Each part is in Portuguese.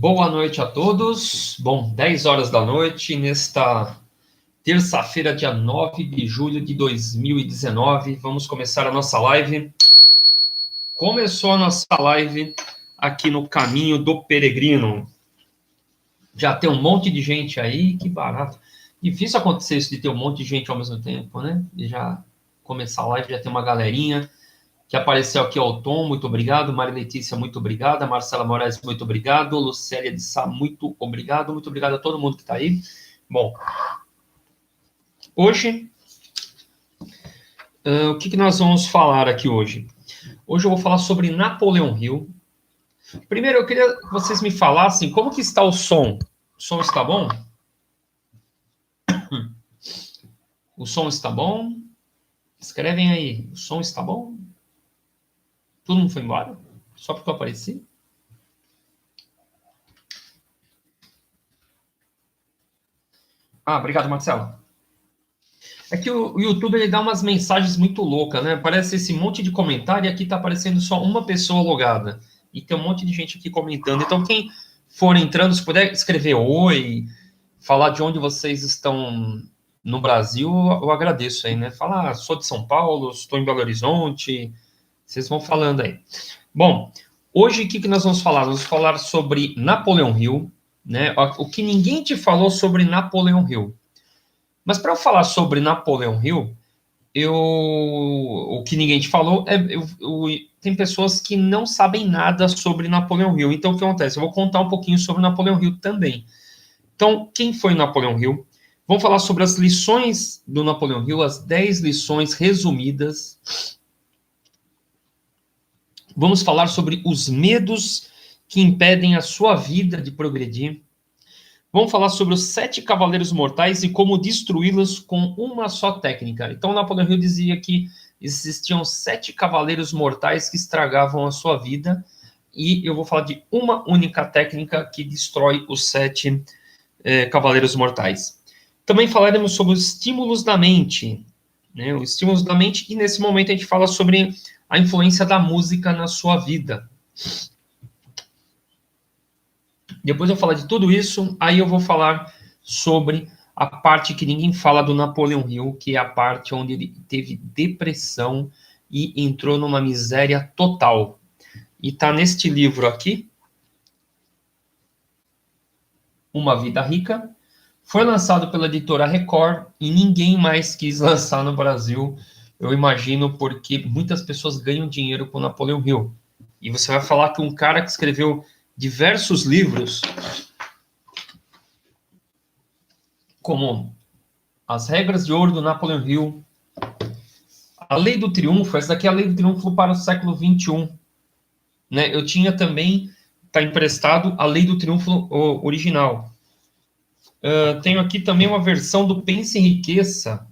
Boa noite a todos. Bom, 10 horas da noite, nesta terça-feira, dia 9 de julho de 2019. Vamos começar a nossa live. Começou a nossa live aqui no Caminho do Peregrino. Já tem um monte de gente aí, que barato. Difícil acontecer isso de ter um monte de gente ao mesmo tempo, né? E já começar a live, já tem uma galerinha que apareceu aqui, o Tom, muito obrigado. Maria Letícia, muito obrigada. Marcela Moraes, muito obrigado. Lucélia de Sá, muito obrigado. Muito obrigado a todo mundo que está aí. Bom, hoje, o que nós vamos falar aqui hoje? Hoje eu vou falar sobre Napoleão Hill. Primeiro, eu queria que vocês me falassem como que está o som. O som está bom? O som está bom? Escrevem aí. O som está bom? Todo mundo foi embora? Só porque eu apareci? Obrigado, Marcelo. É que o YouTube ele dá umas mensagens muito loucas, né? Parece esse monte de comentário e aqui tá aparecendo só uma pessoa logada. E tem um monte de gente aqui comentando. Então, quem for entrando, se puder escrever oi, falar de onde vocês estão no Brasil, eu agradeço aí, né? Falar, sou de São Paulo, estou em Belo Horizonte, vocês vão falando aí. Bom, hoje o que nós vamos falar? Vamos falar sobre Napoleão Hill, né? O que ninguém te falou sobre Napoleão Hill. Mas para eu falar sobre Napoleão Hill, o que ninguém te falou tem pessoas que não sabem nada sobre Napoleão Hill. Então, o que acontece? Eu vou contar um pouquinho sobre Napoleão Hill também. Então, quem foi Napoleão Hill? Vamos falar sobre as lições do Napoleão Hill, as 10 lições resumidas. Vamos falar sobre os medos que impedem a sua vida de progredir. Vamos falar sobre os 7 cavaleiros mortais e como destruí-los com uma só técnica. Então, Napoleão Hill dizia que existiam 7 cavaleiros mortais que estragavam a sua vida, e eu vou falar de uma única técnica que destrói os 7 cavaleiros mortais. Também falaremos sobre os estímulos da mente, né? Os estímulos da mente, e nesse momento a gente fala sobre a influência da música na sua vida. Depois eu falar de tudo isso, aí eu vou falar sobre a parte que ninguém fala do Napoleão Hill, que é a parte onde ele teve depressão e entrou numa miséria total. E está neste livro aqui, Uma Vida Rica. Foi lançado pela editora Record e ninguém mais quis lançar no Brasil, eu imagino, porque muitas pessoas ganham dinheiro com Napoleão Hill. E você vai falar que um cara que escreveu diversos livros, como As Regras de Ouro do Napoleão Hill, A Lei do Triunfo, essa daqui é a Lei do Triunfo para o século XXI. Né? Eu tinha também, está emprestado, a Lei do Triunfo original. Tenho aqui também uma versão do Pense e Enriqueça,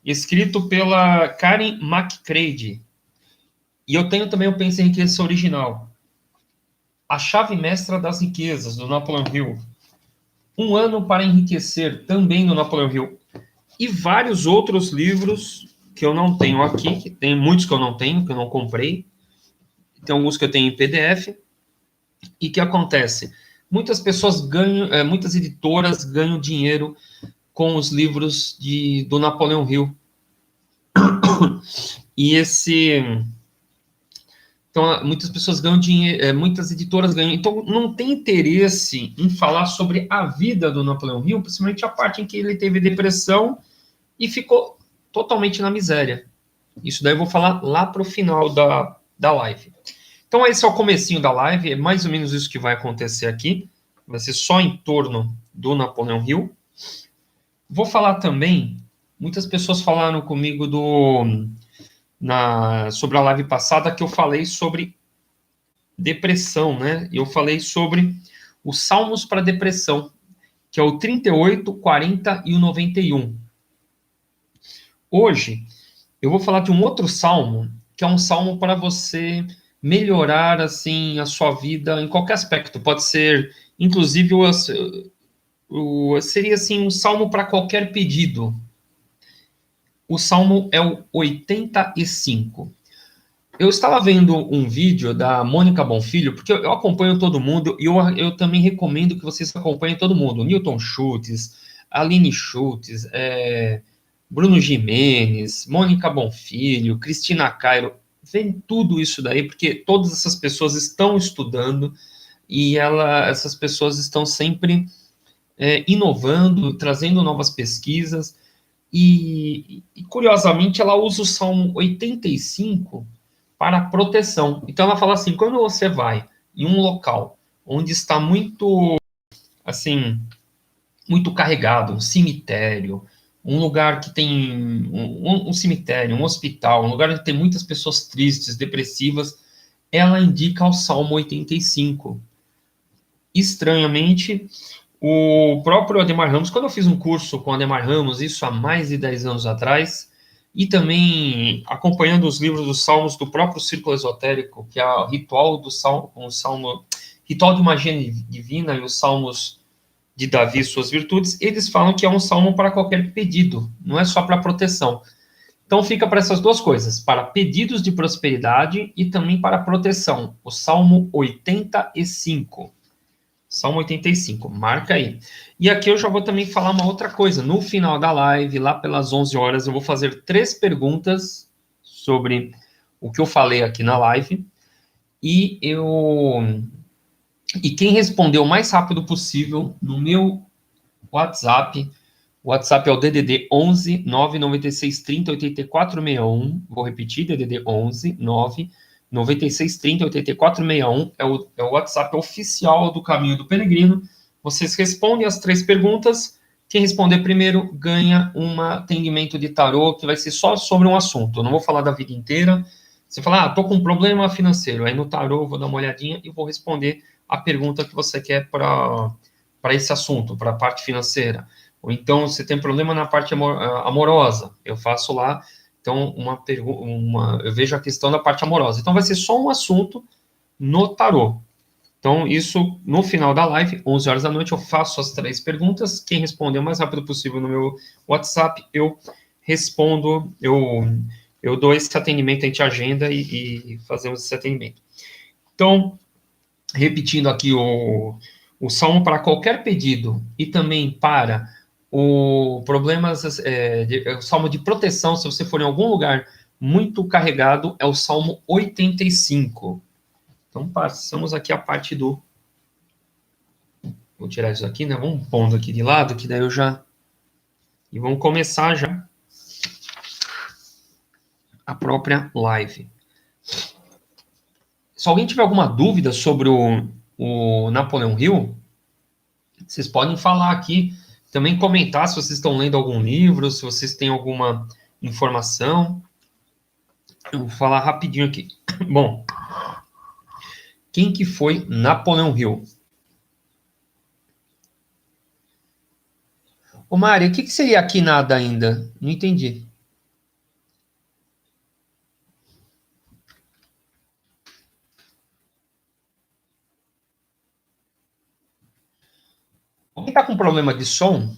escrito pela Karen McCready. E eu tenho também o Pense e Enriqueça original. A Chave Mestra das Riquezas, do Napoleão Hill. Um Ano para Enriquecer, também do Napoleão Hill. E vários outros livros que eu não tenho aqui, tem muitos que eu não tenho, que eu não comprei. Tem alguns que eu tenho em PDF. E o que acontece? Muitas pessoas ganham, muitas editoras ganham dinheiro com os livros do Napoleão Hill. E então, muitas pessoas ganham dinheiro, muitas editoras ganham. Então, não tem interesse em falar sobre a vida do Napoleão Hill, principalmente a parte em que ele teve depressão e ficou totalmente na miséria. Isso daí eu vou falar lá para o final da live. Então, esse é o comecinho da live, é mais ou menos isso que vai acontecer aqui. Vai ser só em torno do Napoleão Hill. Vou falar também, muitas pessoas falaram comigo sobre a live passada, que eu falei sobre depressão, né? Eu falei sobre os salmos para depressão, que é o 38, 40 e o 91. Hoje, eu vou falar de um outro salmo, que é um salmo para você melhorar, assim, a sua vida em qualquer aspecto. Pode ser, inclusive, seria, assim, um salmo para qualquer pedido. O salmo é o 85. Eu estava vendo um vídeo da Mônica Bonfilho, porque eu acompanho todo mundo, e eu também recomendo que vocês acompanhem todo mundo. Newton Schultz, Aline Schultz, Bruno Gimenez, Mônica Bonfilho, Cristina Cairo. Vem tudo isso daí, porque todas essas pessoas estão estudando e essas pessoas estão sempre inovando, trazendo novas pesquisas. E, curiosamente, ela usa o Salmo 85 para proteção. Então, ela fala assim, quando você vai em um local onde está muito, assim, muito carregado, um cemitério, um lugar que tem um cemitério, um hospital, um lugar onde tem muitas pessoas tristes, depressivas, ela indica o Salmo 85. Estranhamente, o próprio Ademar Ramos, quando eu fiz um curso com o Ademar Ramos, isso há mais de 10 anos atrás, e também acompanhando os livros dos Salmos do próprio Círculo Esotérico, que é o Ritual do Salmo, Ritual de Magia Divina e os Salmos de Davi e suas virtudes, eles falam que é um salmo para qualquer pedido, não é só para proteção. Então fica para essas duas coisas, para pedidos de prosperidade e também para proteção. O Salmo 85. Salmo 85, marca aí. E aqui eu já vou também falar uma outra coisa. No final da live, lá pelas 11 horas, eu vou fazer 3 perguntas sobre o que eu falei aqui na live. E quem responder o mais rápido possível no meu WhatsApp, o WhatsApp é o DDD 11 996 30 84 61. Vou repetir, DDD 11 9 96 30 84 61 é o WhatsApp oficial do Caminho do Peregrino. Vocês respondem as 3 perguntas. Quem responder primeiro ganha um atendimento de tarô que vai ser só sobre um assunto. Eu não vou falar da vida inteira. Você fala, tô com um problema financeiro. Aí no tarô eu vou dar uma olhadinha e vou responder a pergunta que você quer para esse assunto, para a parte financeira. Ou então, você tem problema na parte amorosa, eu faço lá, então, eu vejo a questão da parte amorosa. Então, vai ser só um assunto no tarô. Então, isso, no final da live, 11 horas da noite, eu faço as 3 perguntas. Quem responder o mais rápido possível no meu WhatsApp, eu respondo, eu dou esse atendimento, a gente agenda e fazemos esse atendimento. Então, repetindo aqui o salmo para qualquer pedido e também para o salmo de proteção, se você for em algum lugar muito carregado, é o Salmo 85. Então, passamos aqui a parte do... Vou tirar isso aqui, né? Vamos pondo aqui de lado, que daí eu já... E vamos começar já a própria live. Se alguém tiver alguma dúvida sobre o Napoleão Hill, vocês podem falar aqui, também comentar se vocês estão lendo algum livro, se vocês têm alguma informação. Eu vou falar rapidinho aqui. Bom, quem que foi Napoleão Hill? Ô, Mari, o que seria aqui nada ainda? Não entendi. Alguém está com problema de som?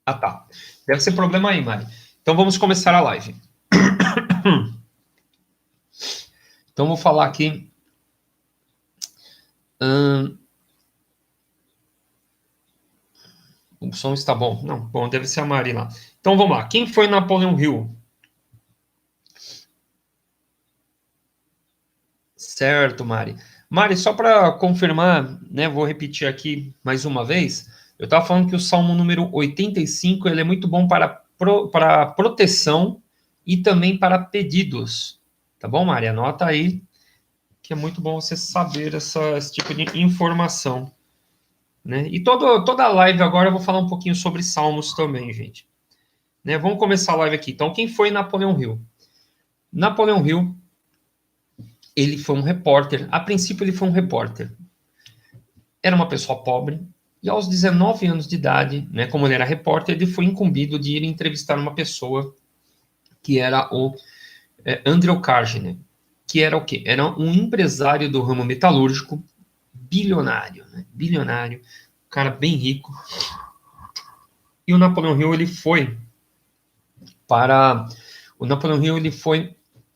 Ah, tá. Deve ser problema aí, Mari. Então vamos começar a live. Então vou falar aqui. O som está bom. Não, bom, deve ser a Mari lá. Então vamos lá. Quem foi Napoleão Hill? Certo, Mari. Mari, só para confirmar, né, vou repetir aqui mais uma vez. Eu estava falando que o Salmo número 85 ele é muito bom para proteção e também para pedidos. Tá bom, Mari? Anota aí, que é muito bom você saber esse tipo de informação. Né? E toda a live agora eu vou falar um pouquinho sobre Salmos também, gente. Né? Vamos começar a live aqui. Então, quem foi Napoleão Hill? Napoleão Hill, ele foi um repórter. A princípio, ele foi um repórter. Era uma pessoa pobre. E aos 19 anos de idade, né, como ele era repórter, ele foi incumbido de ir entrevistar uma pessoa que era o Andrew Carnegie, que era o quê? Era um empresário do ramo metalúrgico, bilionário, né? Bilionário, um cara bem rico. E o Napoleão Hill, ele foi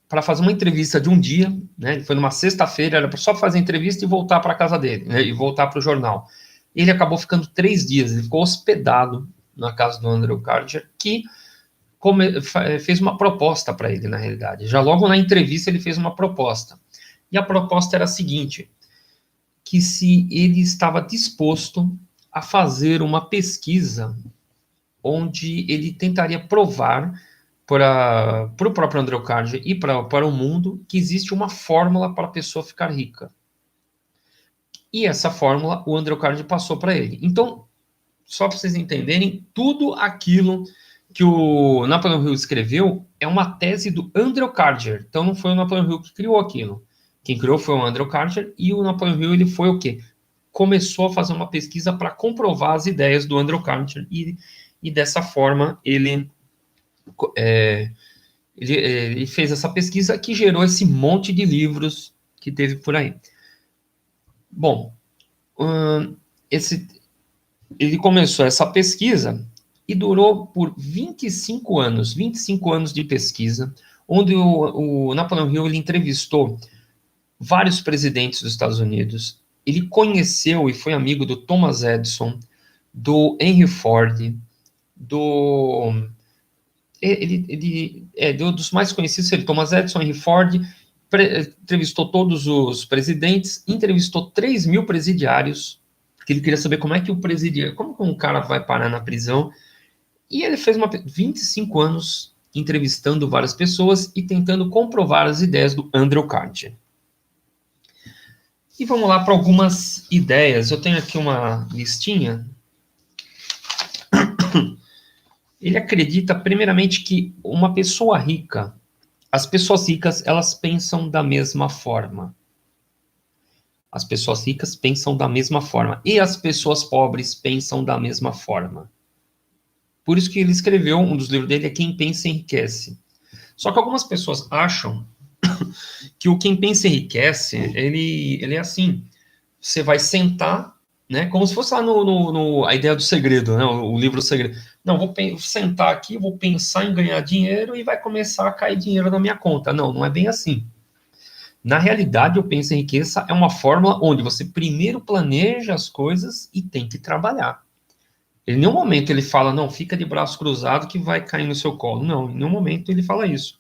para fazer uma entrevista de um dia, né? Ele foi numa sexta-feira, era só fazer a entrevista e voltar para a casa dele, né? E voltar para o jornal. Ele acabou ficando 3 dias, ele ficou hospedado na casa do Andrew Carnegie, que fez uma proposta para ele, na realidade. Já logo na entrevista ele fez uma proposta. E a proposta era a seguinte, que se ele estava disposto a fazer uma pesquisa onde ele tentaria provar para o próprio Andrew Carnegie e para o mundo que existe uma fórmula para a pessoa ficar rica. E essa fórmula o Andrew Carnegie passou para ele. Então, só para vocês entenderem, tudo aquilo que o Napoleão Hill escreveu é uma tese do Andrew Carnegie. Então, não foi o Napoleão Hill que criou aquilo. Quem criou foi o Andrew Carnegie e o Napoleão Hill, ele foi o quê? Começou a fazer uma pesquisa para comprovar as ideias do Andrew Carnegie e dessa forma ele fez essa pesquisa que gerou esse monte de livros que teve por aí. Bom, ele começou essa pesquisa e durou por 25 anos de pesquisa, onde o Napoleão Hill ele entrevistou vários presidentes dos Estados Unidos, ele conheceu e foi amigo do Thomas Edison, do Henry Ford, dos mais conhecidos, Thomas Edison, Henry Ford, entrevistou todos os presidentes, entrevistou 3 mil presidiários, porque ele queria saber como é que como um cara vai parar na prisão, e ele fez 25 anos entrevistando várias pessoas e tentando comprovar as ideias do Andrew Carnegie. E vamos lá para algumas ideias. Eu tenho aqui uma listinha. Ele acredita, primeiramente, que uma pessoa rica, as pessoas ricas, elas pensam da mesma forma. As pessoas ricas pensam da mesma forma. E as pessoas pobres pensam da mesma forma. Por isso que ele escreveu, um dos livros dele é Quem Pensa Enriquece. Só que algumas pessoas acham que o Quem Pensa Enriquece, ele é assim, você vai sentar, né, como se fosse lá a ideia do segredo, né, o livro do segredo. Não, vou sentar aqui, vou pensar em ganhar dinheiro e vai começar a cair dinheiro na minha conta. Não, não é bem assim. Na realidade, o Pensa Enriqueça é uma fórmula onde você primeiro planeja as coisas e tem que trabalhar. Em nenhum momento ele fala, não, fica de braço cruzado que vai cair no seu colo. Não, em nenhum momento ele fala isso.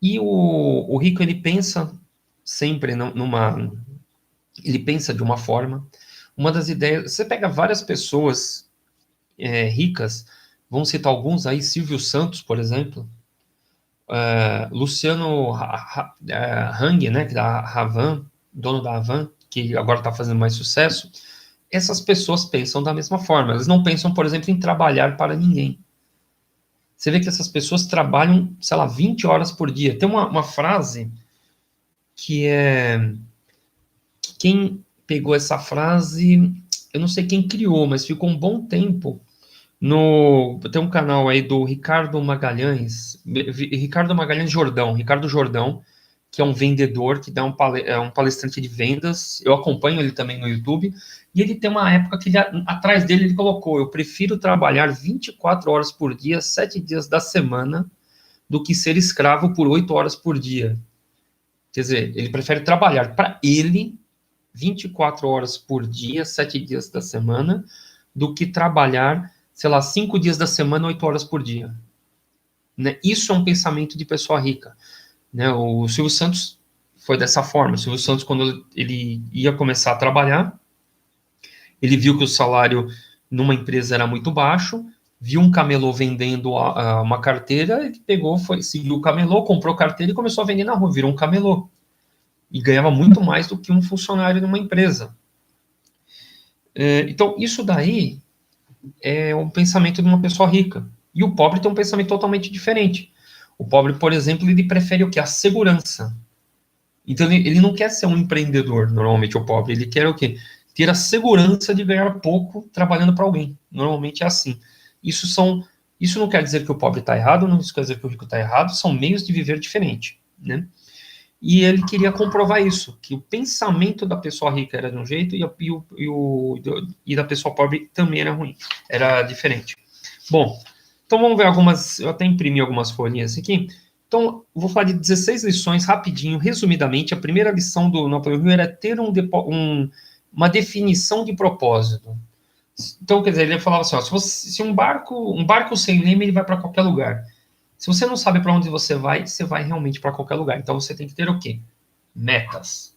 E o rico, ele pensa sempre ele pensa de uma forma. Uma das ideias, você pega várias pessoas ricas, vamos citar alguns aí, Silvio Santos, por exemplo, Luciano Hang, né, da Havan, dono da Havan, que agora está fazendo mais sucesso. Essas pessoas pensam da mesma forma. Elas não pensam, por exemplo, em trabalhar para ninguém. Você vê que essas pessoas trabalham, sei lá, 20 horas por dia. Tem uma frase que quem pegou essa frase, eu não sei quem criou, mas ficou um bom tempo tem um canal aí do Ricardo Magalhães Jordão, que é um vendedor, que é um palestrante de vendas. Eu acompanho ele também no YouTube, e ele tem uma época que atrás dele ele colocou, eu prefiro trabalhar 24 horas por dia, 7 dias da semana, do que ser escravo por 8 horas por dia. Quer dizer, ele prefere trabalhar para ele 24 horas por dia, 7 dias da semana, do que trabalhar, sei lá, 5 dias da semana, 8 horas por dia. Né? Isso é um pensamento de pessoa rica. Né? O Silvio Santos foi dessa forma. O Silvio Santos, quando ele ia começar a trabalhar, ele viu que o salário numa empresa era muito baixo, viu um camelô vendendo uma carteira, ele pegou, seguiu o camelô, comprou carteira e começou a vender na rua, virou um camelô. E ganhava muito mais do que um funcionário numa empresa. Então, isso daí é um pensamento de uma pessoa rica. E o pobre tem um pensamento totalmente diferente. O pobre, por exemplo, ele prefere o quê? A segurança. Então, ele não quer ser um empreendedor, normalmente, o pobre. Ele quer o quê? Ter a segurança de ganhar pouco trabalhando para alguém. Normalmente é assim. Isso não quer dizer que o pobre está errado, não quer dizer que o rico está errado, são meios de viver diferente, né? E ele queria comprovar isso, que o pensamento da pessoa rica era de um jeito e da pessoa pobre também era ruim, era diferente. Bom, então vamos ver algumas, eu até imprimi algumas folhinhas aqui. Então, vou falar de 16 lições rapidinho, resumidamente. A primeira lição do Napoleão Hill era ter uma definição de propósito. Então, quer dizer, ele falava assim, ó, se um barco sem leme, ele vai para qualquer lugar. Se você não sabe para onde você vai realmente para qualquer lugar. Então, você tem que ter o quê? Metas.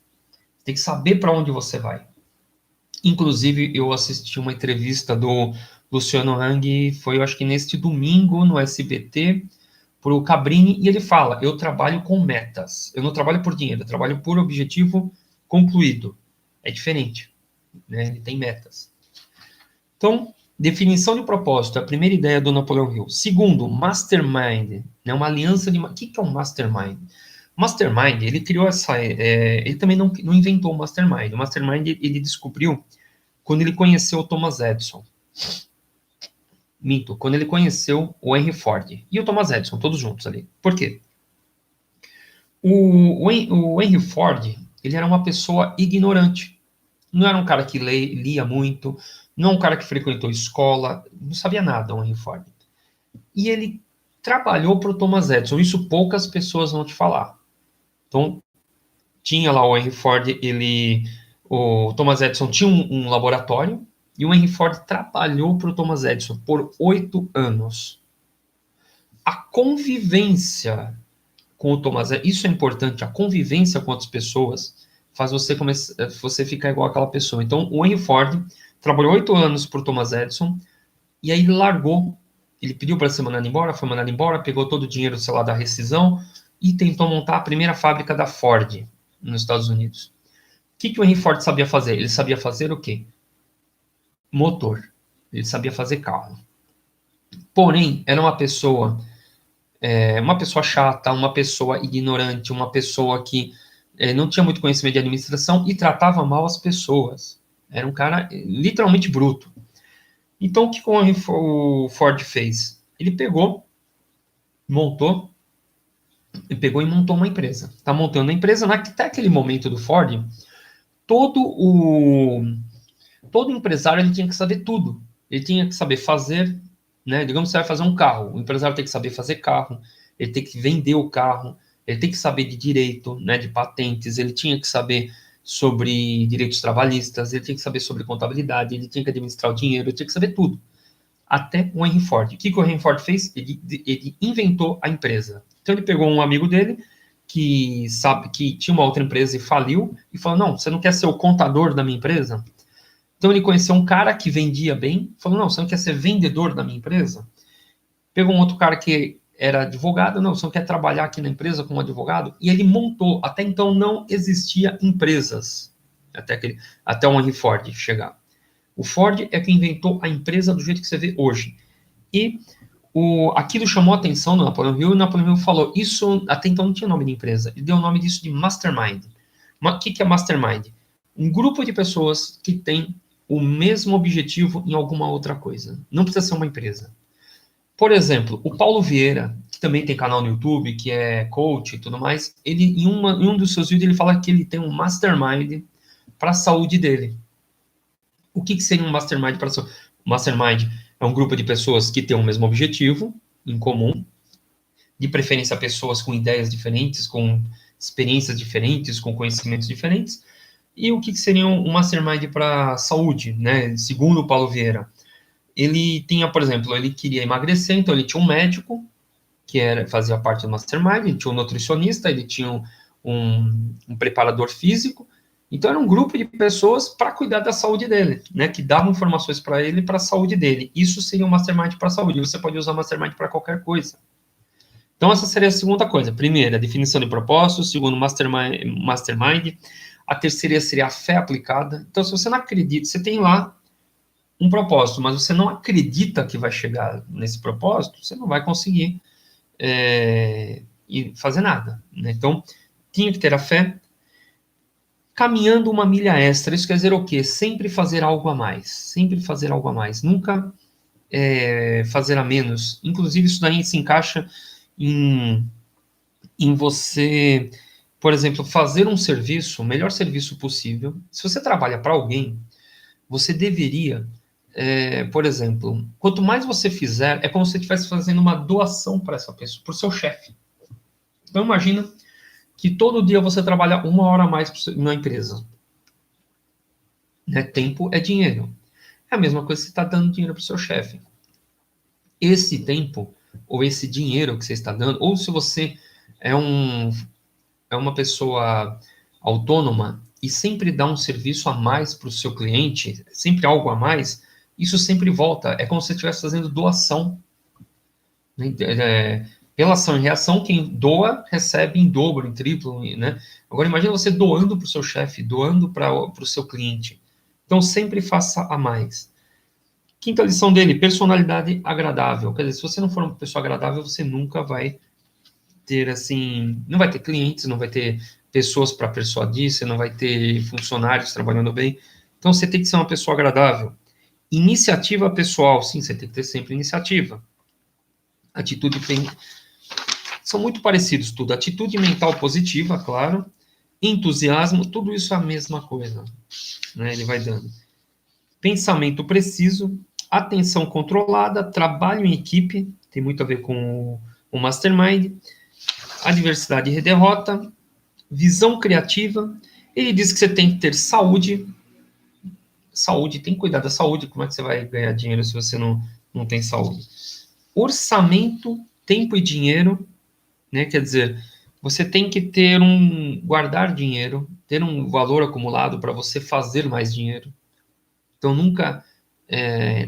Tem que saber para onde você vai. Inclusive, eu assisti uma entrevista do Luciano Hang, foi, eu acho que neste domingo, no SBT, para o Cabrini, e ele fala, eu trabalho com metas. Eu não trabalho por dinheiro, eu trabalho por objetivo concluído. É diferente, né? Ele tem metas. Então, definição de propósito, a primeira ideia do Napoleão Hill. Segundo, mastermind, né, uma aliança de... O que é um mastermind? Mastermind, ele criou essa... ele também não inventou o mastermind. O mastermind, ele descobriu quando ele conheceu o Thomas Edison. Minto, quando ele conheceu o Henry Ford e o Thomas Edison, todos juntos ali. Por quê? O Henry Ford, ele era uma pessoa ignorante. Não era um cara que lia muito, não um cara que frequentou escola, não sabia nada, o Henry Ford. E ele trabalhou para o Thomas Edison, isso poucas pessoas vão te falar. Então, tinha lá o Henry Ford, o Thomas Edison tinha um laboratório, e o Henry Ford trabalhou para o Thomas Edison por 8 anos. A convivência com o Thomas Edison, isso é importante, a convivência com outras pessoas faz você ficar igual aquela pessoa. Então, o Henry Ford trabalhou 8 anos para o Thomas Edison, e aí ele largou. Ele pediu para ser mandado embora, foi mandado embora, pegou todo o dinheiro, sei lá, da rescisão, e tentou montar a primeira fábrica da Ford, nos Estados Unidos. O que o Henry Ford sabia fazer? Ele sabia fazer o quê? Motor. Ele sabia fazer carro. Porém, era uma pessoa chata, uma pessoa ignorante, uma pessoa que não tinha muito conhecimento de administração e tratava mal as pessoas. Era um cara literalmente bruto. Então, o que o Ford fez? Ele pegou e montou uma empresa. Está montando a empresa. Até aquele momento do Ford, todo empresário ele tinha que saber tudo. Ele tinha que saber fazer, né? Digamos que você vai fazer um carro. O empresário tem que saber fazer carro, ele tem que vender o carro, ele tem que saber de direito, né? De patentes, ele tinha que saber sobre direitos trabalhistas, ele tinha que saber sobre contabilidade, ele tinha que administrar o dinheiro, ele tinha que saber tudo. Até o Henry Ford. O que o Henry Ford fez? Ele inventou a empresa. Então ele pegou um amigo dele que tinha uma outra empresa e faliu e falou: não, você não quer ser o contador da minha empresa? Então ele conheceu um cara que vendia bem, falou: não, você não quer ser vendedor da minha empresa? Pegou um outro cara que era advogado, não, você não quer trabalhar aqui na empresa como advogado? E ele montou, até então não existia empresas, até o Henry Ford chegar. O Ford é que inventou a empresa do jeito que você vê hoje. E aquilo chamou a atenção do Napoleão Hill, e o Napoleão Hill falou, isso até então não tinha nome de empresa, ele deu o nome disso de Mastermind. O que é Mastermind? Um grupo de pessoas que tem o mesmo objetivo em alguma outra coisa. Não precisa ser uma empresa. Por exemplo, o Paulo Vieira, que também tem canal no YouTube, que é coach e tudo mais, ele em um dos seus vídeos ele fala que ele tem um mastermind para a saúde dele. O que seria um mastermind para a saúde? Mastermind é um grupo de pessoas que tem o mesmo objetivo em comum, de preferência pessoas com ideias diferentes, com experiências diferentes, com conhecimentos diferentes. E o que seria um mastermind para a saúde, né? Segundo o Paulo Vieira, ele tinha, por exemplo, ele queria emagrecer, então ele tinha um médico, que fazia parte do mastermind, ele tinha um nutricionista, ele tinha um preparador físico, então era um grupo de pessoas para cuidar da saúde dele, né, que davam informações para ele para a saúde dele. Isso seria um mastermind para a saúde, você pode usar mastermind para qualquer coisa. Então essa seria a segunda coisa. Primeira, a definição de propósito. Segundo, mastermind. A terceira seria a fé aplicada. Então se você não acredita, você tem lá um propósito, mas você não acredita que vai chegar nesse propósito, você não vai conseguir fazer nada, né? Então, tinha que ter a fé. Caminhando uma milha extra, isso quer dizer o quê? Sempre fazer algo a mais. Sempre fazer algo a mais. Nunca fazer a menos. Inclusive, isso daí se encaixa em você por exemplo, fazer um serviço, o melhor serviço possível. Se você trabalha para alguém, você deveria, por exemplo, quanto mais você fizer, é como se você estivesse fazendo uma doação para essa pessoa, para o seu chefe. Então, imagina que todo dia você trabalha 1 hora a mais na empresa. Né? Tempo é dinheiro. É a mesma coisa que você está dando dinheiro para o seu chefe. Esse tempo, ou esse dinheiro que você está dando, ou se você é uma pessoa autônoma e sempre dá um serviço a mais para o seu cliente, sempre algo a mais, isso sempre volta. É como se você estivesse fazendo doação. Né? Pela ação e reação, quem doa recebe em dobro, em triplo. Né? Agora, imagine você doando para o seu chefe, doando para o seu cliente. Então, sempre faça a mais. Quinta lição dele, personalidade agradável. Quer dizer, se você não for uma pessoa agradável, você nunca vai ter, assim, não vai ter clientes, não vai ter pessoas para persuadir, você não vai ter funcionários trabalhando bem. Então, você tem que ser uma pessoa agradável. Iniciativa pessoal, sim, você tem que ter sempre iniciativa. Atitude, são muito parecidos tudo. Atitude mental positiva, claro. Entusiasmo, tudo isso é a mesma coisa. Né? Ele vai dando. Pensamento preciso, atenção controlada, trabalho em equipe, tem muito a ver com o mastermind, adversidade e derrota, visão criativa. Ele diz que você tem que ter saúde, tem que cuidar da saúde, como é que você vai ganhar dinheiro se você não tem saúde? Orçamento, tempo e dinheiro, né? Quer dizer, você tem que guardar dinheiro, ter um valor acumulado para você fazer mais dinheiro. Então, nunca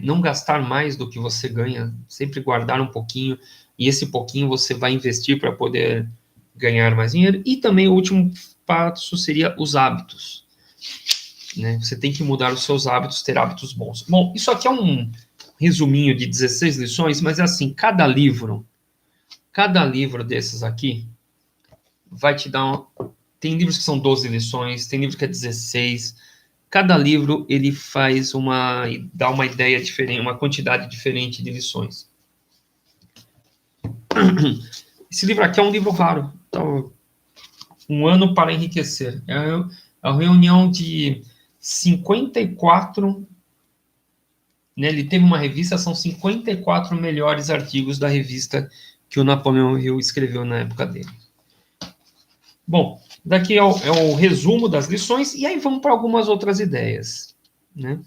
não gastar mais do que você ganha, sempre guardar um pouquinho, e esse pouquinho você vai investir para poder ganhar mais dinheiro. E também o último passo seria os hábitos. Né? Você tem que mudar os seus hábitos, ter hábitos bons. Bom, isso aqui é um resuminho de 16 lições, mas é assim, cada livro desses aqui vai te dar tem livros que são 12 lições, tem livro que é 16. Cada livro ele dá uma ideia diferente, uma quantidade diferente de lições. Esse livro aqui é um livro raro. Então, Um Ano para Enriquecer. É a reunião de 54. Né, ele teve uma revista, são 54 melhores artigos da revista que o Napoleão Hill escreveu na época dele. Bom, daqui é o resumo das lições, e aí vamos para algumas outras ideias. Né?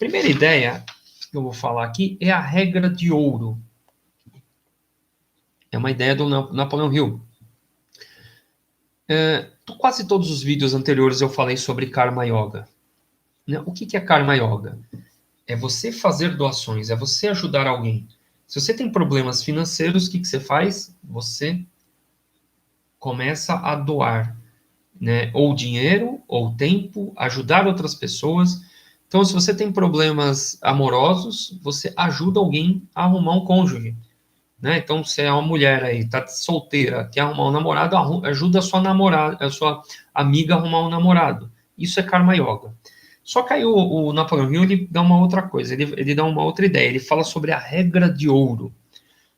Primeira ideia que eu vou falar aqui é a regra de ouro. É uma ideia do Napoleão Hill. Quase todos os vídeos anteriores eu falei sobre Karma Yoga. Né? O que é Karma Yoga? É você fazer doações, é você ajudar alguém. Se você tem problemas financeiros, o que você faz? Você começa a doar, né? Ou dinheiro, ou tempo, ajudar outras pessoas. Então, se você tem problemas amorosos, você ajuda alguém a arrumar um cônjuge. Né? Então, se é uma mulher aí, está solteira, quer arrumar um namorado, ajuda a sua namorada, a sua amiga a arrumar um namorado. Isso é Karma Yoga. Só que aí o Napoleão Hill, ele dá uma outra coisa, ele dá uma outra ideia, ele fala sobre a regra de ouro.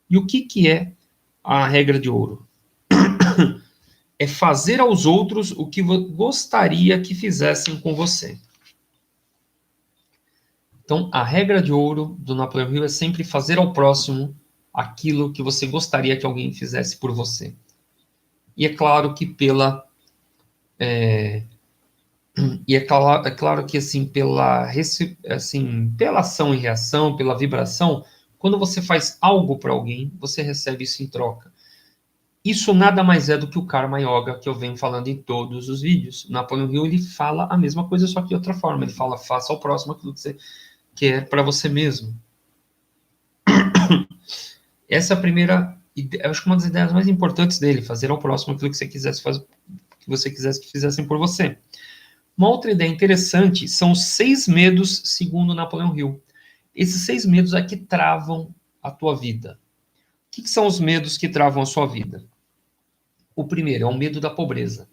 E o que é a regra de ouro? É fazer aos outros o que gostaria que fizessem com você. Então, a regra de ouro do Napoleão Hill é sempre fazer ao próximo aquilo que você gostaria que alguém fizesse por você. E é claro que claro que assim pela ação e reação, pela vibração, quando você faz algo para alguém, você recebe isso em troca. Isso nada mais é do que o Karma Yoga que eu venho falando em todos os vídeos. Napoleão Hill, ele fala a mesma coisa, só que de outra forma. Ele fala, faça ao próximo aquilo que você quer para você mesmo. Essa é a primeira, acho que uma das ideias mais importantes dele, fazer ao próximo aquilo que você quisesse fazer, que você quisesse que fizessem por você. Uma outra ideia interessante são os 6 medos, segundo Napoleão Hill. Esses 6 medos é que travam a tua vida. O que são os medos que travam a sua vida? O primeiro é o medo da pobreza.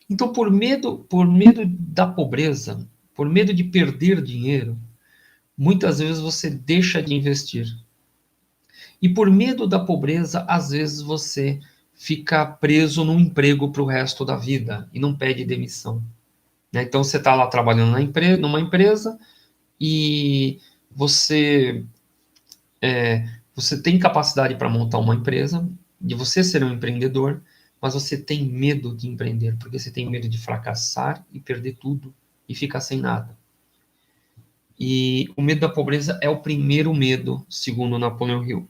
Então, por medo da pobreza, por medo de perder dinheiro, muitas vezes você deixa de investir. E por medo da pobreza, às vezes você fica preso num emprego para o resto da vida e não pede demissão. Né? Então, você está lá trabalhando numa empresa e você, você tem capacidade para montar uma empresa, de você ser um empreendedor, mas você tem medo de empreender, porque você tem medo de fracassar e perder tudo e ficar sem nada. E o medo da pobreza é o primeiro medo, segundo Napoleão Hill.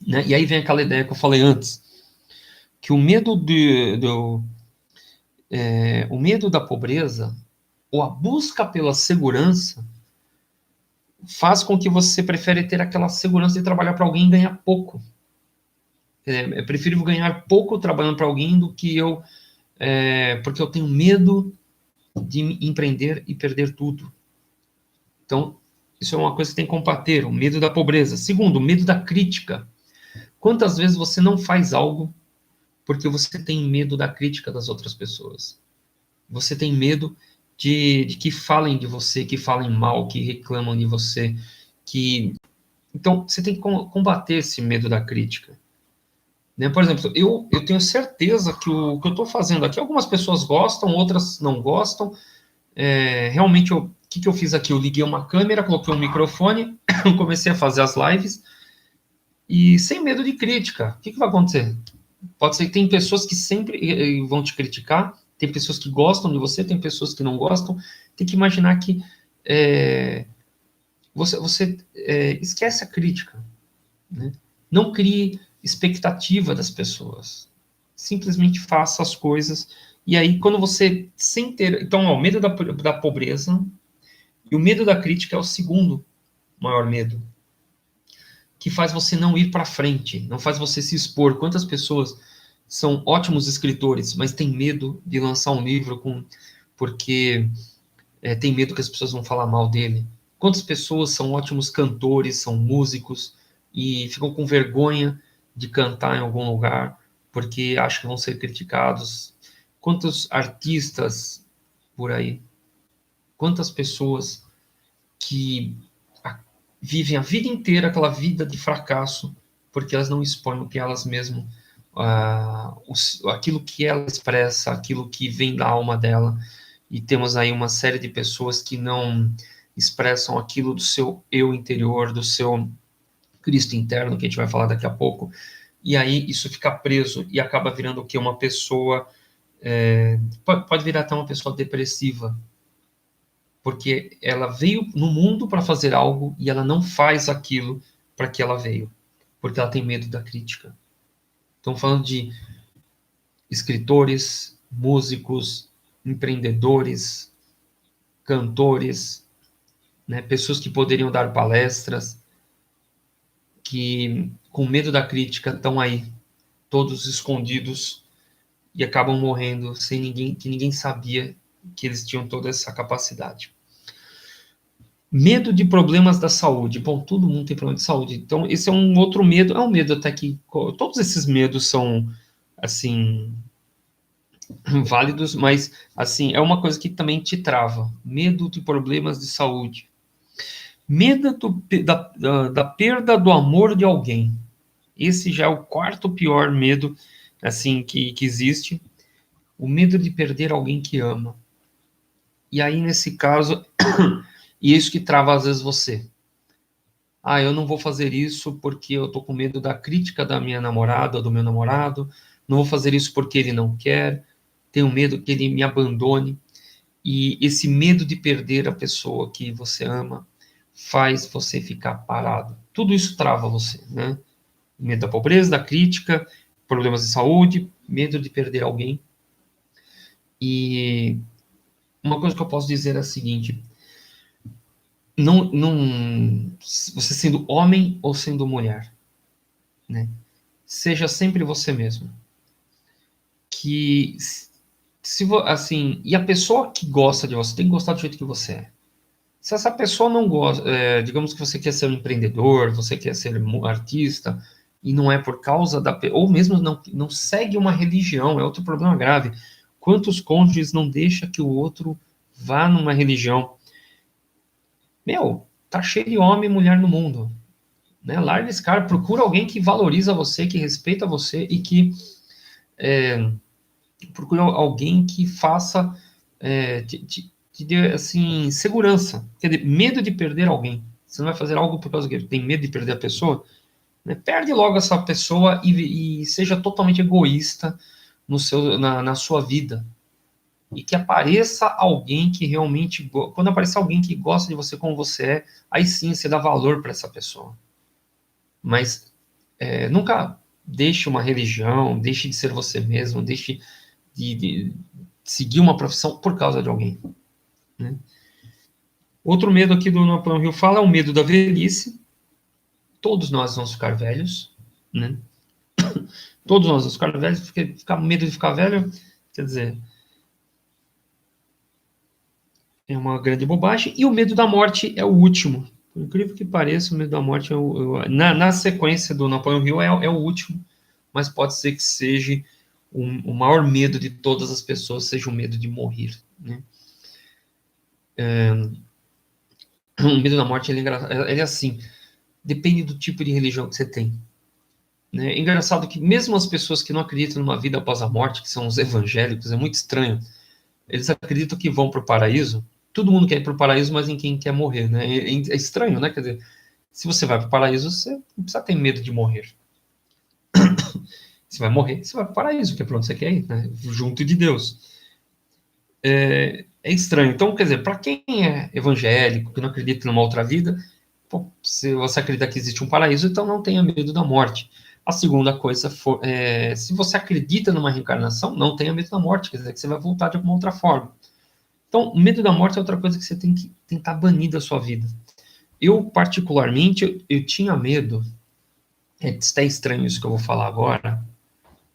Né? E aí vem aquela ideia que eu falei antes, que o medo o medo da pobreza, ou a busca pela segurança, faz com que você prefere ter aquela segurança de trabalhar para alguém e ganhar pouco. É preferível ganhar pouco trabalhando para alguém do que eu, porque eu tenho medo de empreender e perder tudo. Então, isso é uma coisa que tem que combater, o medo da pobreza. Segundo, o medo da crítica. Quantas vezes você não faz algo porque você tem medo da crítica das outras pessoas? Você tem medo de que falem de você, que falem mal, que reclamam de você, que... Então, você tem que combater esse medo da crítica. Né? Por exemplo, eu tenho certeza que o que eu estou fazendo aqui, algumas pessoas gostam, outras não gostam. Realmente, o que eu fiz aqui? Eu liguei uma câmera, coloquei um microfone, comecei a fazer as lives, e sem medo de crítica. O que vai acontecer? Pode ser que tem pessoas que sempre vão te criticar, tem pessoas que gostam de você, tem pessoas que não gostam. Tem que imaginar que você esquece a crítica. Né? Não crie expectativa das pessoas. Simplesmente faça as coisas. E aí, quando você, sem ter... Então, o medo da pobreza e o medo da crítica é o segundo maior medo, que faz você não ir para frente, não faz você se expor. Quantas pessoas são ótimos escritores, mas têm medo de lançar um livro porque tem medo que as pessoas vão falar mal dele? Quantas pessoas são ótimos cantores, são músicos, e ficam com vergonha de cantar em algum lugar, porque acham que vão ser criticados? Quantos artistas por aí? Quantas pessoas que vivem a vida inteira aquela vida de fracasso, porque elas não expõem o que elas mesmas, aquilo que ela expressa, aquilo que vem da alma dela. E temos aí uma série de pessoas que não expressam aquilo do seu eu interior, do seu Cristo interno, que a gente vai falar daqui a pouco. E aí isso fica preso e acaba virando o quê? Uma pessoa... pode virar até uma pessoa depressiva, porque ela veio no mundo para fazer algo e ela não faz aquilo para que ela veio, porque ela tem medo da crítica. Estamos falando de escritores, músicos, empreendedores, cantores, né, pessoas que poderiam dar palestras, que com medo da crítica estão aí, todos escondidos, e acabam morrendo sem ninguém, que ninguém sabia que eles tinham toda essa capacidade. Medo de problemas da saúde. Bom, todo mundo tem problema de saúde. Então, esse é um outro medo. É um medo até que... Todos esses medos são, assim, válidos, mas, assim, é uma coisa que também te trava. Medo de problemas de saúde. Medo da perda do amor de alguém. Esse já é o quarto pior medo, assim, que existe. O medo de perder alguém que ama. E aí, nesse caso... E isso que trava, às vezes, você. Eu não vou fazer isso porque eu tô com medo da crítica da minha namorada ou do meu namorado. Não vou fazer isso porque ele não quer. Tenho medo que ele me abandone. E esse medo de perder a pessoa que você ama faz você ficar parado. Tudo isso trava você, né? Medo da pobreza, da crítica, problemas de saúde, medo de perder alguém. E uma coisa que eu posso dizer é a seguinte... você sendo homem ou sendo mulher, né? Seja sempre você mesmo. Que, assim, e a pessoa que gosta de você tem que gostar do jeito que você é. Se essa pessoa não gosta, digamos que você quer ser um empreendedor, você quer ser um artista, e não é por causa ou mesmo não segue uma religião, é outro problema grave. Quantos cônjuges não deixam que o outro vá numa religião? Tá cheio de homem e mulher no mundo. né? Larga esse cara, procura alguém que valoriza você, que respeita você e que procura alguém que faça te dê, assim, segurança. Quer dizer, medo de perder alguém. Você não vai fazer algo por causa que tem medo de perder a pessoa, né? Perde logo essa pessoa e seja totalmente egoísta na sua vida. E que apareça alguém que realmente. Quando aparecer alguém que gosta de você como você é, aí sim você dá valor para essa pessoa. Mas nunca deixe uma religião, deixe de ser você mesmo, deixe de seguir uma profissão por causa de alguém, né? Outro medo aqui do Napoleão Hill fala é o medo da velhice. Todos nós vamos ficar velhos, né? Todos nós vamos ficar velhos, porque ficar medo de ficar velho, quer dizer, é uma grande bobagem. E o medo da morte é o último. Por incrível que pareça, o medo da morte na sequência do Napoleão Hill é o último, mas pode ser que seja o maior medo de todas as pessoas, seja o medo de morrer, né? O medo da morte ele é assim, depende do tipo de religião que você tem, né? É engraçado que mesmo as pessoas que não acreditam numa vida após a morte, que são os evangélicos, é muito estranho, eles acreditam que vão para o paraíso. Todo mundo quer ir para o paraíso, mas ninguém quer morrer, né? É estranho, né? Quer dizer, se você vai para o paraíso, você não precisa ter medo de morrer. Você vai morrer, você vai para o paraíso, que é para onde você quer ir, né? Junto de Deus. É estranho. Então, quer dizer, para quem é evangélico, que não acredita numa outra vida, pô, se você acredita que existe um paraíso, então não tenha medo da morte. A segunda coisa, se você acredita numa reencarnação, não tenha medo da morte, quer dizer, que você vai voltar de alguma outra forma. Então, o medo da morte é outra coisa que você tem que tentar banir da sua vida. Eu, particularmente, eu tinha medo, é até estranho isso que eu vou falar agora,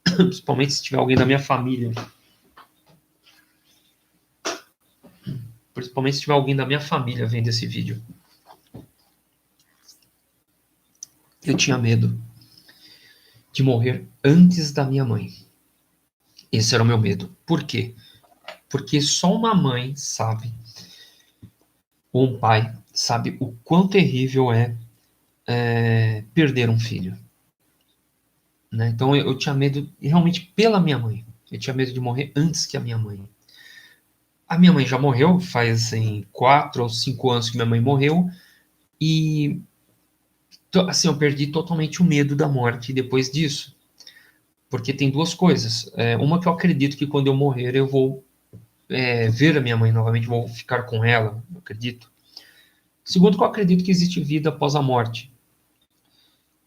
principalmente se tiver alguém da minha família, principalmente se tiver alguém da minha família vendo esse vídeo. Eu tinha medo de morrer antes da minha mãe. Esse era o meu medo. Por quê? Porque só uma mãe sabe, ou um pai, sabe o quão terrível é perder um filho, né? Então eu tinha medo realmente pela minha mãe. Eu tinha medo de morrer antes que a minha mãe. A minha mãe já morreu, faz assim, 4 ou 5 anos que minha mãe morreu, e assim, eu perdi totalmente o medo da morte depois disso. Porque tem duas coisas. Uma que eu acredito que quando eu morrer eu vou ver a minha mãe novamente, vou ficar com ela, eu acredito. Segundo, que eu acredito que existe vida após a morte.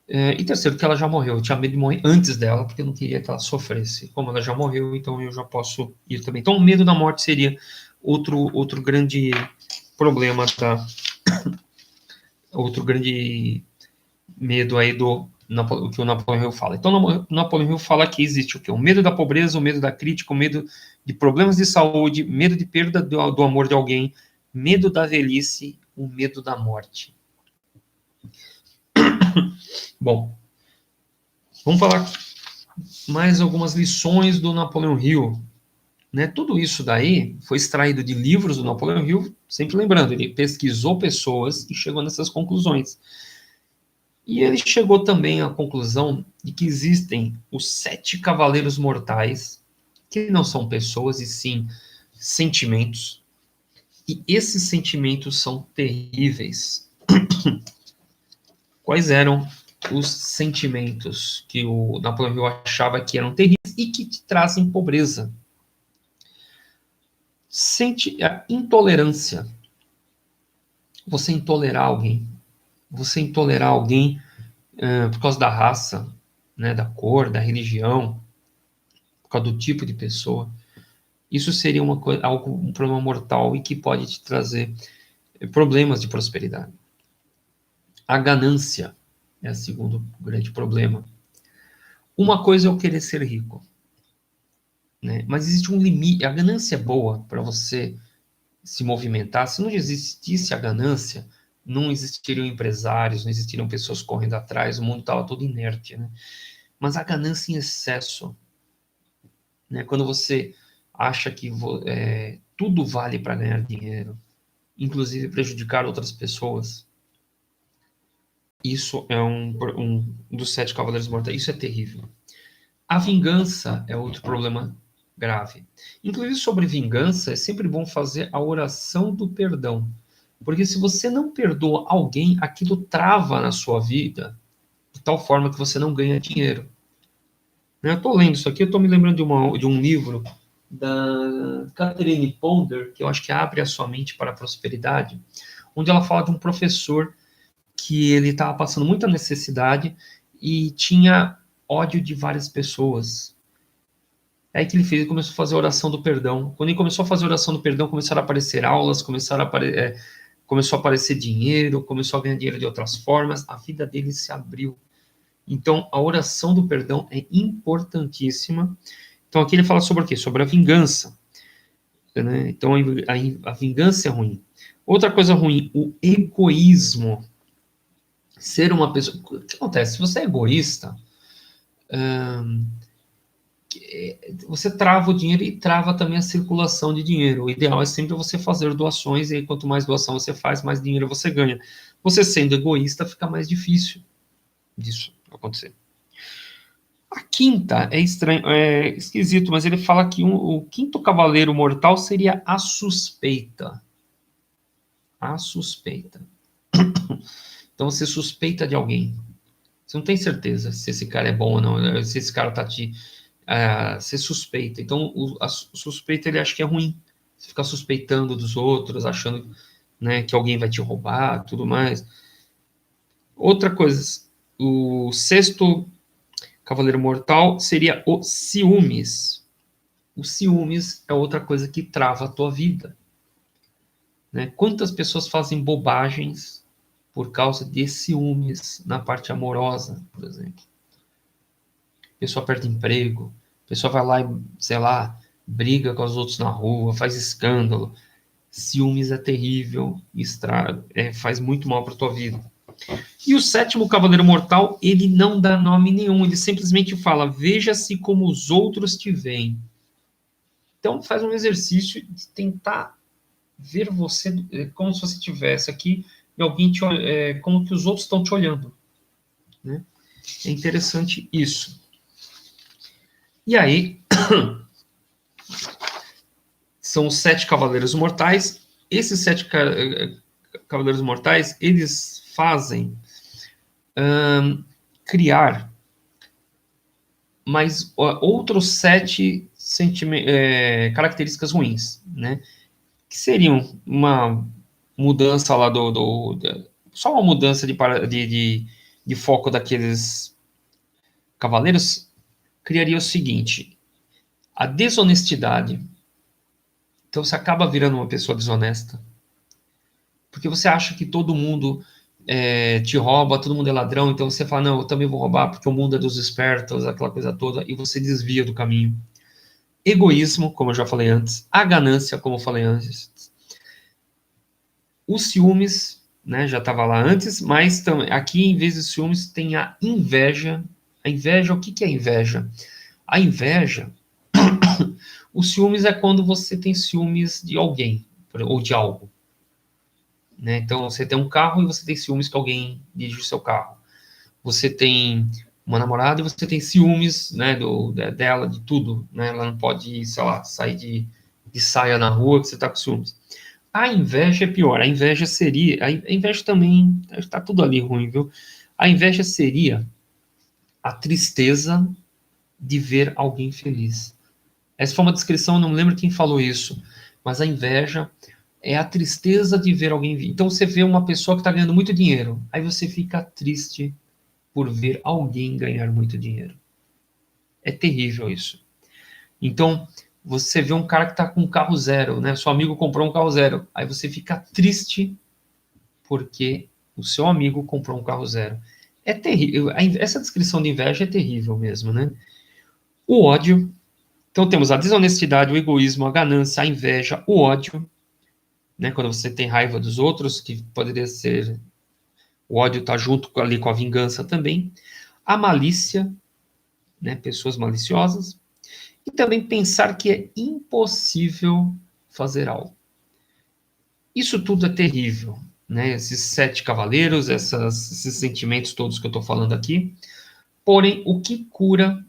E terceiro, que ela já morreu. Eu tinha medo de morrer antes dela, porque eu não queria que ela sofresse. Como ela já morreu, então eu já posso ir também. Então, o medo da morte seria outro grande problema, outro grande medo aí que o Napoleão Hill fala. Então, o Napoleão Hill fala que existe o quê? O medo da pobreza, o medo da crítica, o medo de problemas de saúde, medo de perda do amor de alguém, medo da velhice, o medo da morte. Bom, vamos falar mais algumas lições do Napoleão Hill, né? Tudo isso daí foi extraído de livros do Napoleão Hill, sempre lembrando, ele pesquisou pessoas e chegou nessas conclusões. E ele chegou também à conclusão de que existem os 7 cavaleiros mortais, que não são pessoas, e sim sentimentos. E esses sentimentos são terríveis. Quais eram os sentimentos que o Napoleão Hill achava que eram terríveis e que te trazem pobreza? Sente a intolerância. Você intolerar alguém. Você intolerar alguém por causa da raça, né, da cor, da religião, por causa do tipo de pessoa. Isso seria um problema mortal e que pode te trazer problemas de prosperidade. A ganância é o segundo grande problema. Uma coisa é eu querer ser rico, né? Mas existe um limite. A ganância é boa para você se movimentar. Se não existisse a ganância, não existiriam empresários, não existiriam pessoas correndo atrás, o mundo estava todo inerte, né? Mas a ganância em excesso, né? Quando você acha que tudo vale para ganhar dinheiro, inclusive prejudicar outras pessoas, Isso é um dos 7 cavaleiros mortais. Isso é terrível. A vingança é outro problema grave. Inclusive, sobre vingança, é sempre bom fazer a oração do perdão. Porque se você não perdoa alguém, aquilo trava na sua vida de tal forma que você não ganha dinheiro. Eu estou lendo isso aqui, eu estou me lembrando de um livro da Catherine Ponder, que eu acho que abre a sua mente para a prosperidade, onde ela fala de um professor que ele estava passando muita necessidade e tinha ódio de várias pessoas. É aí que ele fez, ele começou a fazer a oração do perdão. Quando ele começou a fazer a oração do perdão, começaram a aparecer aulas, começou a aparecer dinheiro, começou a ganhar dinheiro de outras formas, a vida dele se abriu. Então, a oração do perdão é importantíssima. Então, aqui ele fala sobre o quê? Sobre a vingança. Né? Então, a vingança é ruim. Outra coisa ruim, o egoísmo. Ser uma pessoa... O que acontece? Se você é egoísta, você trava o dinheiro e trava também a circulação de dinheiro. O ideal é sempre você fazer doações, e aí, quanto mais doação você faz, mais dinheiro você ganha. Você sendo egoísta, fica mais difícil disso acontecer. A quinta é estranho, é esquisito, mas ele fala que o quinto cavaleiro mortal seria a suspeita. A suspeita. Então você suspeita de alguém. Você não tem certeza se esse cara é bom ou não, se esse cara tá te. Você suspeita. Então o suspeita ele acha que é ruim. Você fica suspeitando dos outros, achando, né, que alguém vai te roubar, tudo mais. Outra coisa, o sexto cavaleiro mortal seria o ciúmes. O ciúmes é outra coisa que trava a tua vida. Né? Quantas pessoas fazem bobagens por causa de ciúmes na parte amorosa, por exemplo? A pessoa perde emprego, a pessoa vai lá e, sei lá, briga com os outros na rua, faz escândalo. Ciúmes é terrível, faz muito mal para tua vida. E o sétimo cavaleiro mortal, ele não dá nome nenhum, ele simplesmente fala: veja-se como os outros te veem. Então faz um exercício de tentar ver você como se você estivesse aqui e alguém como que os outros estão te olhando. Né? É interessante isso. E aí, são os 7 cavaleiros mortais. Esses 7 cavaleiros mortais, eles fazem criar mais outros 7 características ruins, né? Que seriam uma mudança lá só uma mudança de foco daqueles cavaleiros criaria o seguinte: a desonestidade. Então você acaba virando uma pessoa desonesta, porque você acha que todo mundo te rouba, todo mundo é ladrão, então você fala: não, eu também vou roubar porque o mundo é dos espertos, aquela coisa toda, e você desvia do caminho. Egoísmo, como eu já falei antes, a ganância, como eu falei antes, os ciúmes, né, já estava lá antes, mas aqui, em vez de ciúmes, tem a inveja. A inveja, o que é inveja? A inveja, o ciúmes é quando você tem ciúmes de alguém, ou de algo. Né? Então, você tem um carro e você tem ciúmes que alguém dirige o seu carro. Você tem uma namorada e você tem ciúmes, né, dela, de tudo. Né? Ela não pode, sei lá, sair de saia na rua que você está com ciúmes. A inveja é pior. A inveja seria... A inveja também... Está tudo ali ruim, viu? A inveja seria a tristeza de ver alguém feliz. Essa foi uma descrição, não me lembro quem falou isso, mas a inveja é a tristeza de ver alguém vir. Então você vê uma pessoa que está ganhando muito dinheiro, aí você fica triste por ver alguém ganhar muito dinheiro. É terrível isso. Então, você vê um cara que está com um carro zero, né? Seu amigo comprou um carro zero, aí você fica triste porque o seu amigo comprou um carro zero. É terrível. Essa descrição de inveja é terrível mesmo, né? O ódio. Então temos a desonestidade, o egoísmo, a ganância, a inveja, o ódio, né? Quando você tem raiva dos outros, que poderia ser... O ódio está junto ali com a vingança também. A malícia, né? Pessoas maliciosas. E também pensar que é impossível fazer algo. Isso tudo é terrível. né, esses 7 cavaleiros, esses sentimentos todos que eu estou falando aqui. Porém, o que cura,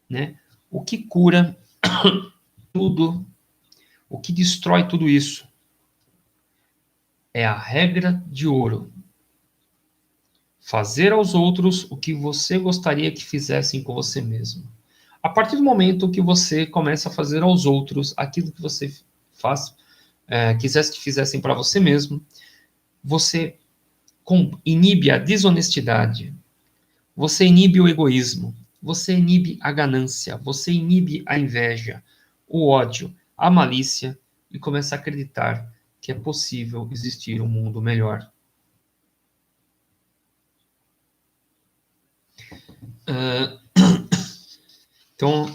né, o que cura tudo, o que destrói tudo isso é a regra de ouro. Fazer aos outros o que você gostaria que fizessem com você mesmo. A partir do momento que você começa a fazer aos outros aquilo que você quisesse que fizessem para você mesmo, você inibe a desonestidade, você inibe o egoísmo, você inibe a ganância, você inibe a inveja, o ódio, a malícia e começa a acreditar que é possível existir um mundo melhor. Então,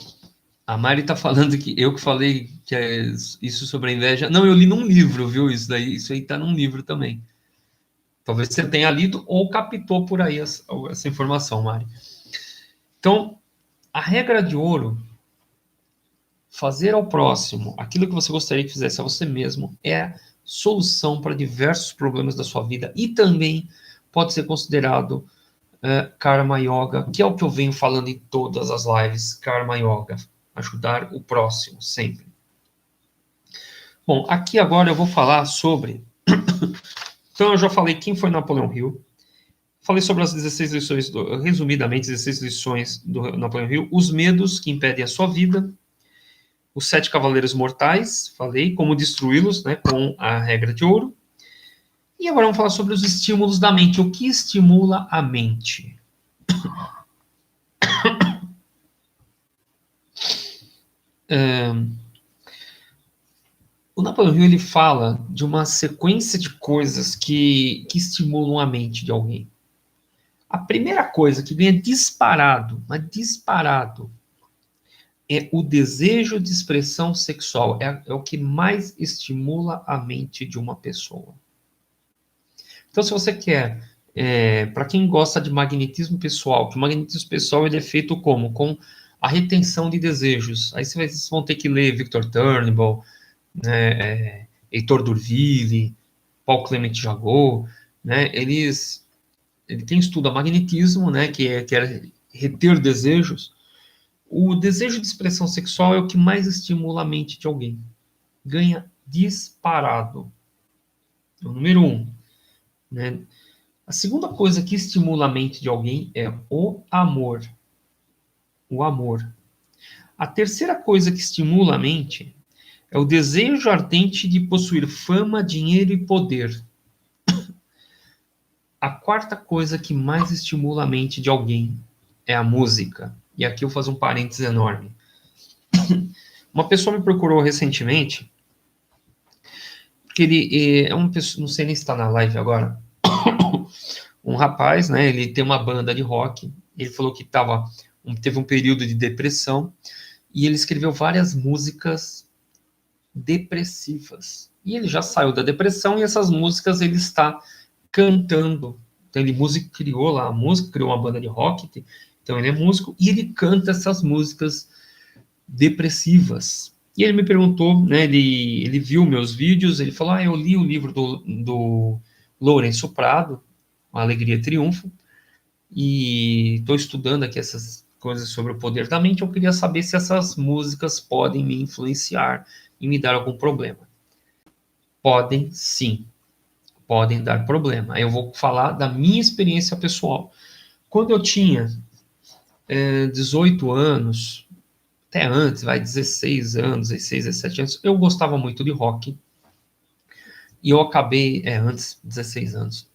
a Mari está falando que eu que falei que é isso sobre a inveja. Não, eu li num livro, viu? Isso aí está num livro também. Talvez você tenha lido ou captou por aí essa informação, Mari. Então, a regra de ouro, fazer ao próximo aquilo que você gostaria que fizesse a você mesmo, é a solução para diversos problemas da sua vida e também pode ser considerado Karma Yoga, que é o que eu venho falando em todas as lives, Karma Yoga, ajudar o próximo, sempre. Bom, aqui agora eu vou falar sobre... Então, eu já falei quem foi Napoleão Hill, falei sobre as 16 lições, resumidamente, 16 lições do Napoleão Hill, os medos que impedem a sua vida, os 7 cavaleiros mortais, falei como destruí-los, né, com a regra de ouro. E agora vamos falar sobre os estímulos da mente, o que estimula a mente. O Napoleão Hill ele fala de uma sequência de coisas que estimulam a mente de alguém. A primeira coisa que ganha disparado, mas disparado, é o desejo de expressão sexual. É o que mais estimula a mente de uma pessoa. Então, se você quer, para quem gosta de magnetismo pessoal, que o magnetismo pessoal ele é feito como? Com a retenção de desejos. Aí vocês vão ter que ler Victor Turnbull, né, Heitor Durville, Paul Clement Jagot, né, ele tem estudo a magnetismo, né, que é reter desejos. O desejo de expressão sexual é o que mais estimula a mente de alguém. Ganha disparado. É o número 1. Né? A segunda coisa que estimula a mente de alguém é o amor. O amor. A terceira coisa que estimula a mente é o desejo ardente de possuir fama, dinheiro e poder. A quarta coisa que mais estimula a mente de alguém é a música. E aqui eu vou fazer um parênteses enorme. Uma pessoa me procurou recentemente, porque ele é uma pessoa, não sei nem se está na live agora, um rapaz, né, ele tem uma banda de rock, ele falou que teve um período de depressão, e ele escreveu várias músicas depressivas. E ele já saiu da depressão, e essas músicas ele está cantando. Então ele criou lá a música, criou uma banda de rock, então ele é músico, e ele canta essas músicas depressivas. E ele me perguntou, né, ele viu meus vídeos, ele falou, eu li o livro do Lourenço Prado, A Alegria Triunfa, e estou estudando aqui essas coisas sobre o poder da mente, eu queria saber se essas músicas podem me influenciar e me dar algum problema. Podem, sim. Podem dar problema. Eu vou falar da minha experiência pessoal. Quando eu tinha 18 anos, até antes, 16 anos, 16, 17 anos, eu gostava muito de rock. E eu acabei, antes, 16 anos,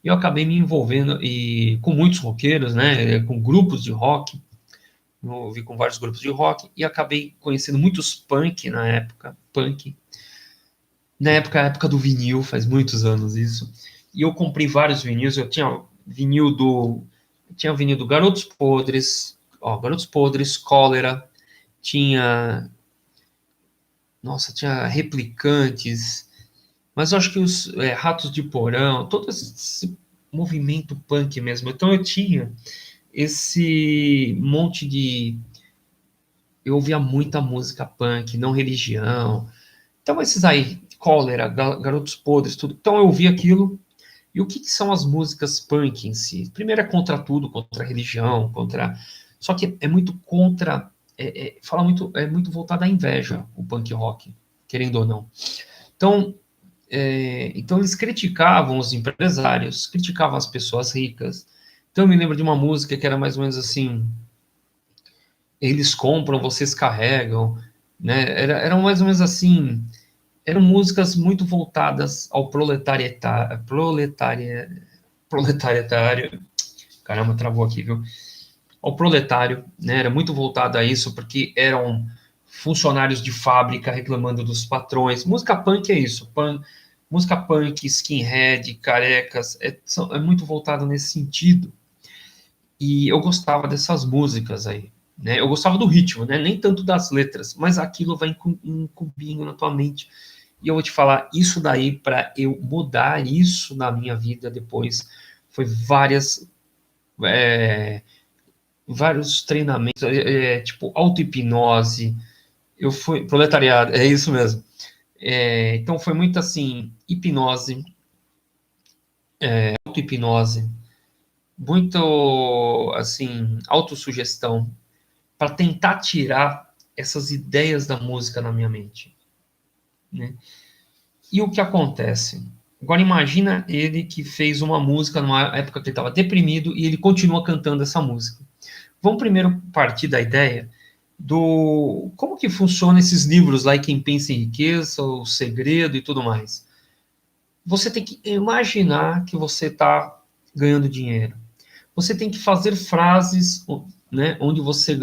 eu acabei me envolvendo com muitos roqueiros, né, com grupos de rock, eu ouvi com vários grupos de rock, e acabei conhecendo muitos punk na época, na época, a época do vinil, faz muitos anos isso, e eu comprei vários vinis, eu tinha vinil do Garotos Podres, Cólera, tinha Replicantes, mas eu acho que os Ratos de Porão, todo esse movimento punk mesmo. Então eu tinha esse monte de... Eu ouvia muita música punk, Não Religião. Então esses aí, Cólera, Garotos Podres, tudo. Então eu ouvi aquilo. E o que são as músicas punk em si? Primeiro é contra tudo, contra a religião, contra... Só que é muito contra... é muito voltado à inveja, o punk rock, querendo ou não. Então, então eles criticavam os empresários, criticavam as pessoas ricas. Então eu me lembro de uma música que era mais ou menos assim: eles compram, vocês carregam, né? Eram mais ou menos assim, eram músicas muito voltadas ao proletariatário, caramba, travou aqui, viu? Ao proletário, né? Era muito voltado a isso, porque eram funcionários de fábrica reclamando dos patrões. Música punk é isso, música punk, skinhead, carecas, é muito voltado nesse sentido. E eu gostava dessas músicas aí, né? Eu gostava do ritmo, né? Nem tanto das letras, mas aquilo vai incumbindo na tua mente. E eu vou te falar, isso daí, para eu mudar isso na minha vida depois, foi vários treinamentos, tipo auto-hipnose, eu fui, proletariado, é isso mesmo. Então foi muito assim, hipnose, auto-hipnose, muito assim, autossugestão, para tentar tirar essas ideias da música na minha mente, né? E o que acontece? Agora imagina ele que fez uma música numa época que ele estava deprimido e ele continua cantando essa música. Vamos primeiro partir da ideia do como que funciona esses livros lá, Quem Pensa em Riqueza, O Segredo e tudo mais. Você tem que imaginar que você está ganhando dinheiro. Você tem que fazer frases, né, onde você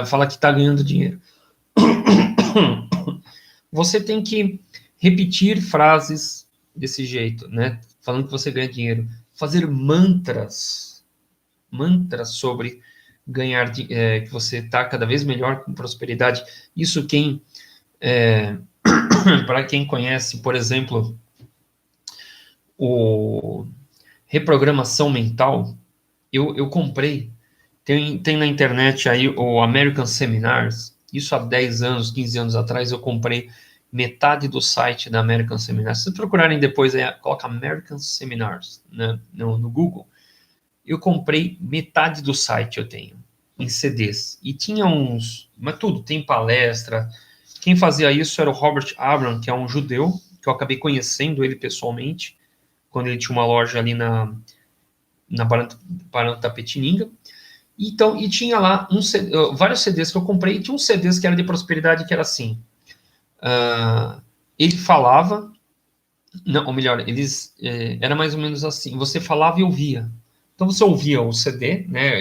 fala que está ganhando dinheiro. Você tem que repetir frases desse jeito, né? Falando que você ganha dinheiro. Fazer mantras sobre ganhar, que você está cada vez melhor com prosperidade. Isso para quem conhece, por exemplo, o reprogramação mental, eu comprei. Tem na internet aí o American Seminars. Isso há 10 anos, 15 anos atrás, eu comprei metade do site da American Seminars. Se procurarem depois, coloca American Seminars, né, no Google. Eu comprei metade do site, eu tenho, em CDs. E tinha mas tudo, tem palestra. Quem fazia isso era o Robert Abram, que é um judeu, que eu acabei conhecendo ele pessoalmente, quando ele tinha uma loja ali na Barão da Tapetininga. Então, e tinha lá vários CDs que eu comprei, e tinha uns CDs que era de prosperidade, que era assim, ele falava, não, ou melhor, era mais ou menos assim, você falava e ouvia. Então você ouvia o CD, né,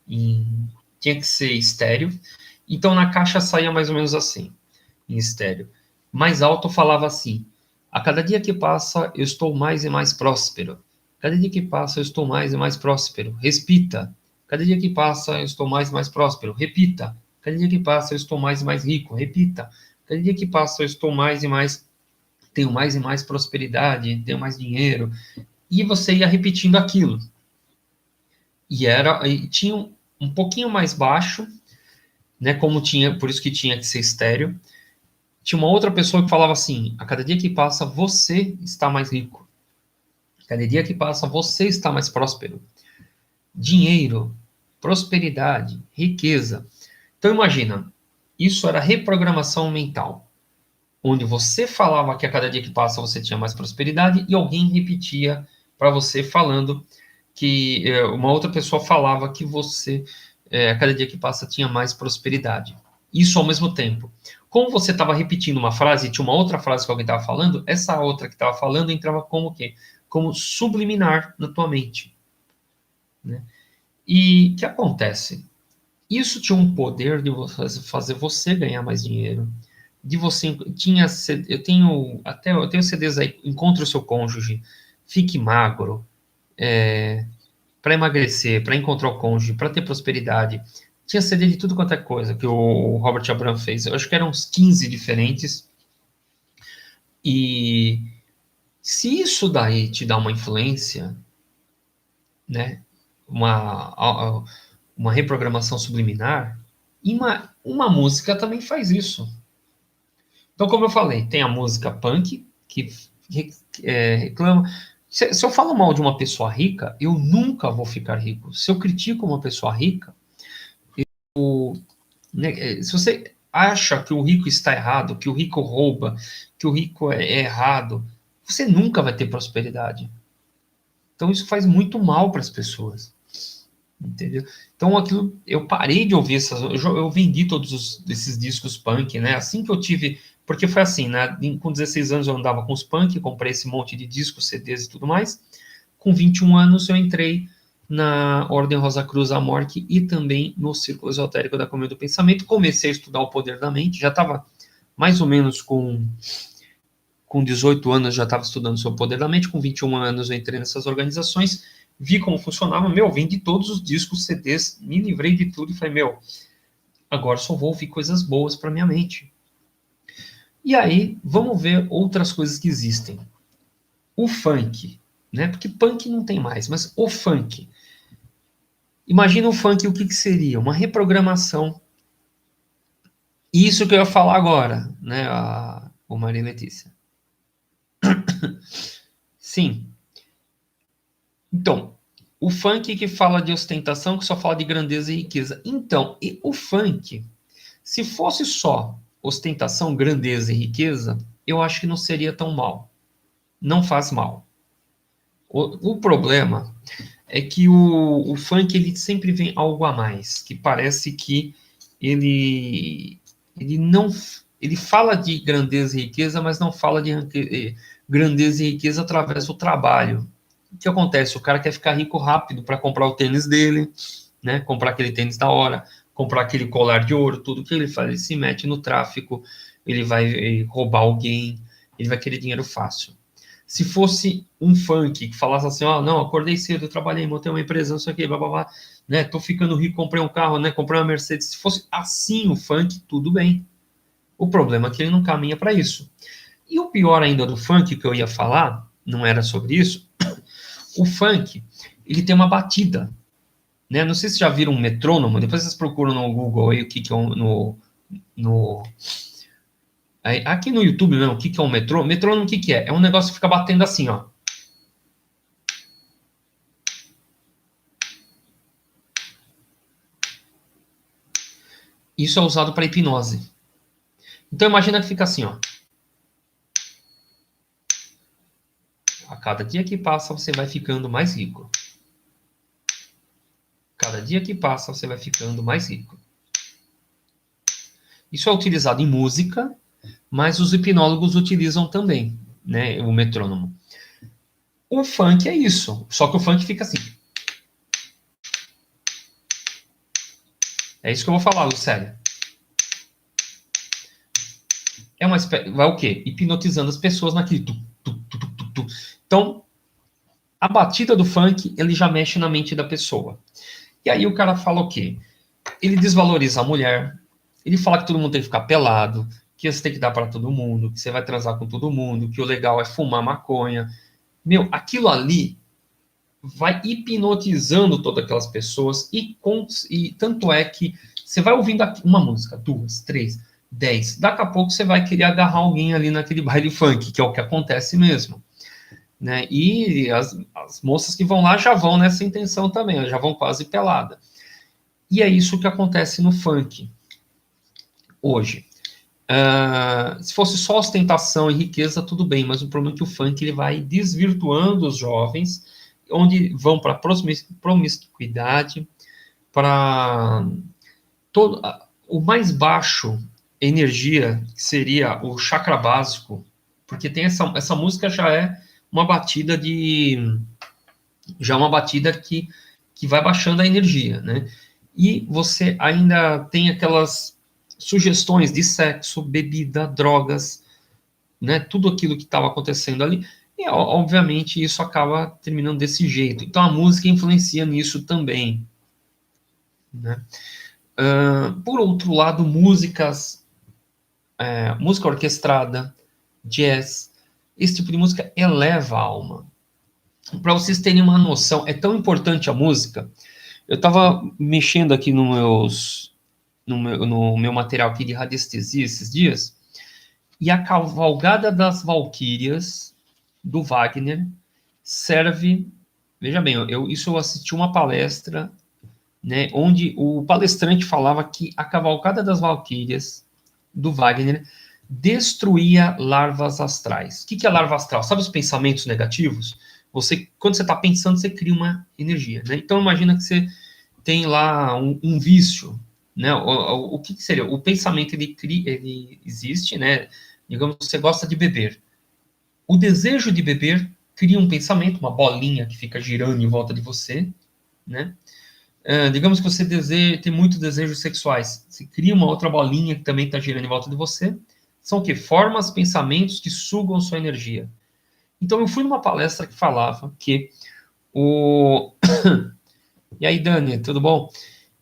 tinha que ser estéreo, então na caixa saía mais ou menos assim, em estéreo. Mais alto falava assim: a cada dia que passa, eu estou mais e mais próspero. Cada dia que passa, eu estou mais e mais próspero. Repita. Cada dia que passa, eu estou mais e mais próspero. Repita. Cada dia que passa, eu estou mais e mais rico. Repita. Cada dia que passa, eu estou mais e mais... tenho mais e mais prosperidade, tenho mais dinheiro. E você ia repetindo aquilo. E tinha um pouquinho mais baixo, né? Como tinha, por isso que tinha que ser estéreo. Tinha uma outra pessoa que falava assim: a cada dia que passa, você está mais rico. Cada dia que passa, você está mais próspero. Dinheiro, prosperidade, riqueza. Então imagina, isso era reprogramação mental, onde você falava que a cada dia que passa você tinha mais prosperidade e alguém repetia para você falando que uma outra pessoa falava que você, a cada dia que passa, tinha mais prosperidade. Isso ao mesmo tempo. Como você estava repetindo uma frase e tinha uma outra frase que alguém estava falando, essa outra que estava falando entrava como o quê? Como subliminar na tua mente, né? E o que acontece? Isso tinha um poder de fazer você ganhar mais dinheiro. De você eu tenho CDs aí: Encontre o Seu Cônjuge, Fique Magro, para emagrecer, para encontrar o cônjuge, para ter prosperidade. Tinha CD de tudo quanto é coisa que o Robert Abraham fez. Eu acho que eram uns 15 diferentes. E se isso daí te dá uma influência, né, uma reprogramação subliminar, uma música também faz isso. Então, como eu falei, tem a música punk, que reclama. Se eu falo mal de uma pessoa rica, eu nunca vou ficar rico. Se eu critico uma pessoa rica, né, se você acha que o rico está errado, que o rico rouba, que o rico é errado, você nunca vai ter prosperidade. Então, isso faz muito mal para as pessoas. Entendeu? Então, aquilo, eu parei de ouvir essas. Eu vendi todos esses discos punk, né? Assim que eu tive. Porque foi assim, né? Com 16 anos eu andava com os punk, comprei esse monte de discos, CDs e tudo mais. Com 21 anos eu entrei na Ordem Rosa Cruz Amorque e também no Círculo Esotérico da Comunidade do Pensamento. Comecei a estudar o poder da mente, já estava mais ou menos com 18 anos, já estava estudando sobre o poder da mente. Com 21 anos eu entrei nessas organizações, vi como funcionava, vendi todos os discos, CDs, me livrei de tudo e falei, agora só vou ouvir coisas boas para minha mente. E aí, vamos ver outras coisas que existem. O funk, né? Porque punk não tem mais, mas o funk. Imagina o funk, o que seria? Uma reprogramação. Isso que eu ia falar agora, né, o Maria Letícia. Sim. Então, o funk que fala de ostentação, que só fala de grandeza e riqueza. Então, e o funk, se fosse só ostentação, grandeza e riqueza, eu acho que não seria tão mal. Não faz mal. O problema é que o funk ele sempre vem algo a mais, que parece que ele não ele fala de grandeza e riqueza, mas não fala de grandeza e riqueza através do trabalho. O que acontece? O cara quer ficar rico rápido para comprar o tênis dele, né? Comprar aquele tênis da hora, comprar aquele colar de ouro, tudo que ele faz, ele se mete no tráfico, ele vai roubar alguém, ele vai querer dinheiro fácil. Se fosse um funk que falasse assim, ó, não, acordei cedo, trabalhei, montei uma empresa, não sei o quê, blá, blá, blá, né, tô ficando rico, comprei um carro, né, comprei uma Mercedes. Se fosse assim o funk, tudo bem. O problema é que ele não caminha para isso. E o pior ainda do funk que eu ia falar, não era sobre isso, o funk, ele tem uma batida, né? Não sei se já viram um metrônomo, depois vocês procuram no Google aí o que é aqui no YouTube mesmo, o que é um metrônomo. Metrônomo, o que é? É um negócio que fica batendo assim, ó. Isso é usado para hipnose. Então imagina que fica assim, ó. A cada dia que passa, você vai ficando mais rico. Cada dia que passa, você vai ficando mais rico. Isso é utilizado em música, mas os hipnólogos utilizam também, né, o metrônomo. O funk é isso, só que o funk fica assim. É isso que eu vou falar, Lucélia. É uma espécie, vai o quê? Hipnotizando as pessoas naquele Então, a batida do funk, ele já mexe na mente da pessoa. E aí o cara fala o quê? Ele desvaloriza a mulher, ele fala que todo mundo tem que ficar pelado, que você tem que dar para todo mundo, que você vai transar com todo mundo, que o legal é fumar maconha. Aquilo ali vai hipnotizando todas aquelas pessoas e tanto é que você vai ouvindo uma música, 2, 3, 10, daqui a pouco você vai querer agarrar alguém ali naquele baile funk, que é o que acontece mesmo. Né? E as moças que vão lá já vão nessa intenção também, já vão quase pelada. E é isso que acontece no funk hoje. Se fosse só ostentação e riqueza, tudo bem, mas o problema é que o funk ele vai desvirtuando os jovens, onde vão para promiscuidade, para todo o mais baixo energia, que seria o chakra básico, porque tem essa música já é uma batida que vai baixando a energia, né? E você ainda tem aquelas sugestões de sexo, bebida, drogas, né? Tudo aquilo que estava acontecendo ali. E, obviamente, isso acaba terminando desse jeito. Então, a música influencia nisso também. Né? Por outro lado, música orquestrada, jazz, esse tipo de música eleva a alma. Para vocês terem uma noção, é tão importante a música. Eu estava mexendo aqui no meu material aqui de radiestesia esses dias, E a Cavalgada das Valquírias, do Wagner, serve... Veja bem, eu assisti uma palestra, né, onde o palestrante falava que a Cavalgada das Valquírias, do Wagner, destruía larvas astrais. O que é larva astral? Sabe os pensamentos negativos? Quando você está pensando, você cria uma energia, né? Então, imagina que você tem lá um vício, né? O que seria? O pensamento, ele existe, né? Digamos que você gosta de beber. O desejo de beber cria um pensamento, uma bolinha que fica girando em volta de você, né? Digamos que você tem muitos desejos sexuais. Você cria uma outra bolinha que também está girando em volta de você. São o quê? Formas, pensamentos que sugam sua energia. Então, eu fui numa palestra que falava que o... E aí, Dani, tudo bom?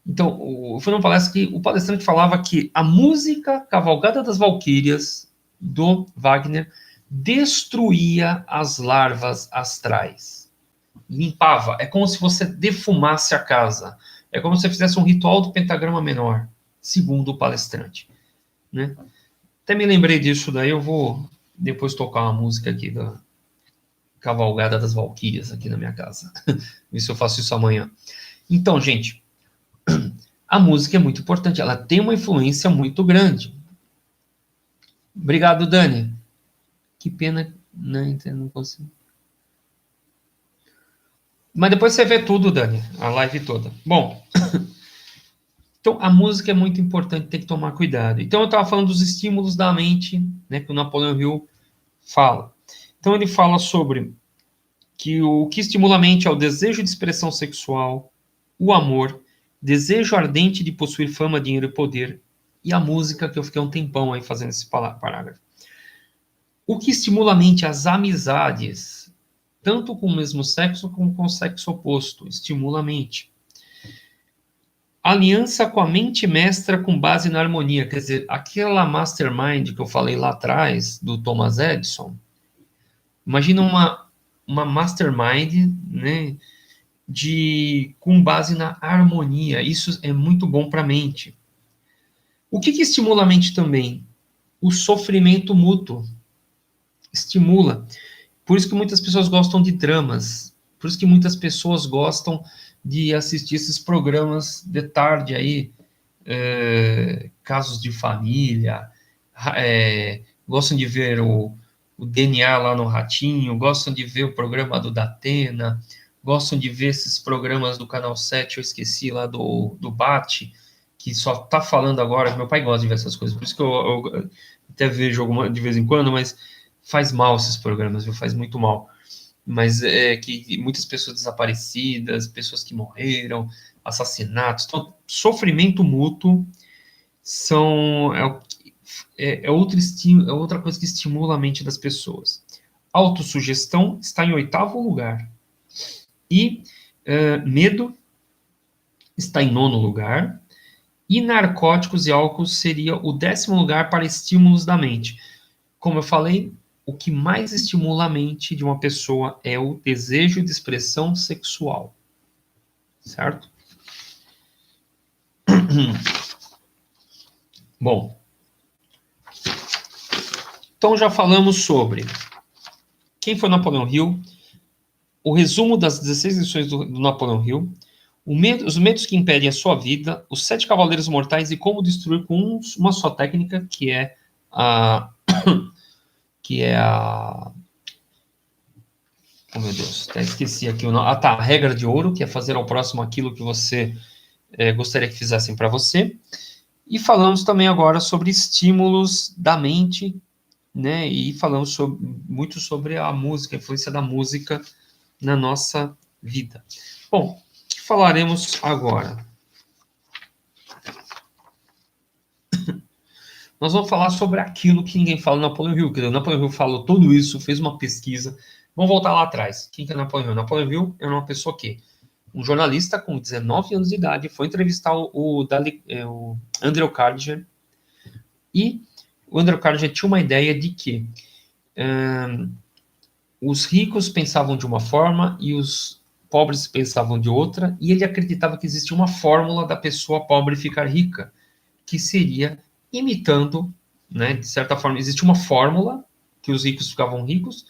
Então, eu fui numa palestra que o palestrante falava que a música Cavalgada das Valquírias, do Wagner, destruía as larvas astrais. Limpava. É como se você defumasse a casa. É como se você fizesse um ritual do pentagrama menor, segundo o palestrante. Né? Até me lembrei disso, daí eu vou depois tocar uma música aqui da Cavalgada das Valquírias aqui na minha casa. Ver se eu faço isso amanhã. Então, gente, a música é muito importante, ela tem uma influência muito grande. Obrigado, Dani. Que pena, né? Não consigo. Mas depois você vê tudo, Dani, a live toda. Bom, então a música é muito importante, tem que tomar cuidado. Então eu estava falando dos estímulos da mente, né, que o Napoleão Hill fala. Então ele fala sobre que o que estimula a mente é o desejo de expressão sexual, o amor, desejo ardente de possuir fama, dinheiro e poder, e a música, que eu fiquei um tempão aí fazendo esse parágrafo. O que estimula a mente? As amizades, tanto com o mesmo sexo como com o sexo oposto, estimula a mente. Aliança com a mente mestra com base na harmonia, quer dizer, aquela mastermind que eu falei lá atrás, do Thomas Edison, imagina uma mastermind, né, com base na harmonia, isso é muito bom para a mente. O que estimula a mente também? O sofrimento mútuo, estimula. Por isso que muitas pessoas gostam de dramas, por isso que muitas pessoas gostam de assistir esses programas de tarde aí, casos de família, gostam de ver o DNA lá no Ratinho, gostam de ver o programa do Datena, gostam de ver esses programas do Canal 7, eu esqueci lá do Bate, que só tá falando agora, meu pai gosta de ver essas coisas, por isso que eu até vejo de vez em quando, mas faz mal esses programas, viu? Faz muito mal. Mas é que muitas pessoas desaparecidas, pessoas que morreram, assassinatos, então, sofrimento mútuo é outra coisa que estimula a mente das pessoas. Autossugestão está em 8º lugar. E medo está em 9º lugar. E narcóticos e álcool seria o 10º lugar para estímulos da mente. Como eu falei, o que mais estimula a mente de uma pessoa é o desejo de expressão sexual. Certo? Bom. Então já falamos sobre quem foi Napoleão Hill, o resumo das 16 lições do Napoleão Hill, os medos que impedem a sua vida, os 7 cavaleiros mortais e como destruir com uma só técnica, que é a... Oh, meu Deus, até esqueci aqui o nome. Ah, tá, a regra de ouro, que é fazer ao próximo aquilo que você gostaria que fizessem para você. E falamos também agora sobre estímulos da mente, né? E falamos muito sobre a música, a influência da música na nossa vida. Bom, o que falaremos agora? Nós vamos falar sobre aquilo que ninguém fala no Napoleão Hill. O Napoleão Hill falou tudo isso, fez uma pesquisa. Vamos voltar lá atrás. Quem que é Napoleão Hill? Napoleão Hill é uma pessoa que um jornalista com 19 anos de idade foi entrevistar o Andrew Carnegie, e o Andrew Carnegie tinha uma ideia de que os ricos pensavam de uma forma e os pobres pensavam de outra, e ele acreditava que existia uma fórmula da pessoa pobre ficar rica, que seria imitando, né? De certa forma, existe uma fórmula que os ricos ficavam ricos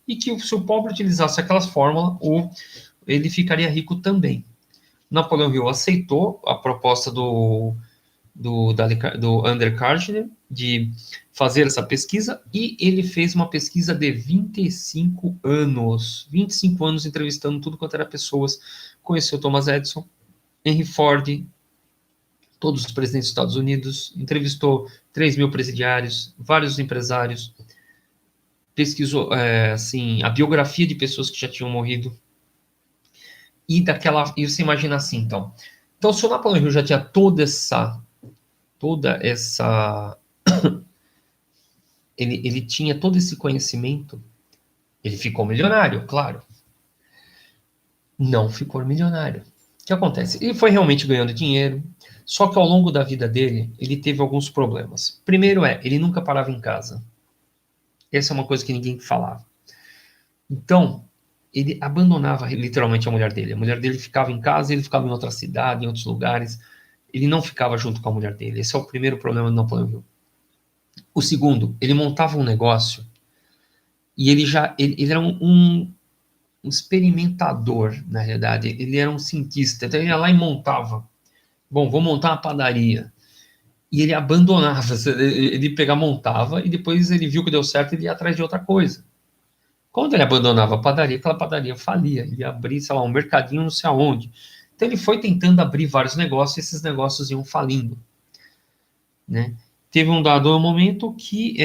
e que se o pobre utilizasse aquela fórmula, ele ficaria rico também. Napoleão Hill aceitou a proposta do André Kartchner de fazer essa pesquisa, e ele fez uma pesquisa de 25 anos. 25 anos entrevistando tudo quanto era pessoas. Conheceu Thomas Edison, Henry Ford, todos os presidentes dos Estados Unidos, entrevistou 3 mil presidiários, vários empresários, pesquisou assim, a biografia de pessoas que já tinham morrido. E você imagina assim, então. Então, se o Napoleão Hill já tinha toda essa ele tinha todo esse conhecimento, ele ficou milionário, claro. Não ficou milionário. O que acontece? Ele foi realmente ganhando dinheiro, só que ao longo da vida dele, ele teve alguns problemas. Primeiro ele nunca parava em casa. Essa é uma coisa que ninguém falava. Então, ele abandonava literalmente a mulher dele. A mulher dele ficava em casa, ele ficava em outra cidade, em outros lugares. Ele não ficava junto com a mulher dele. Esse é o primeiro problema do Napoleão Hill. O segundo, ele montava um negócio e ele era um experimentador, na realidade. Ele era um cientista. Então ele ia lá e montava. Bom, vou montar uma padaria. E ele abandonava. Ele montava e depois ele viu que deu certo e ele ia atrás de outra coisa. Quando ele abandonava a padaria, aquela padaria falia. Ele ia abrir, sei lá, um mercadinho não sei aonde. Então ele foi tentando abrir vários negócios e esses negócios iam falindo, né? Teve um dado momento que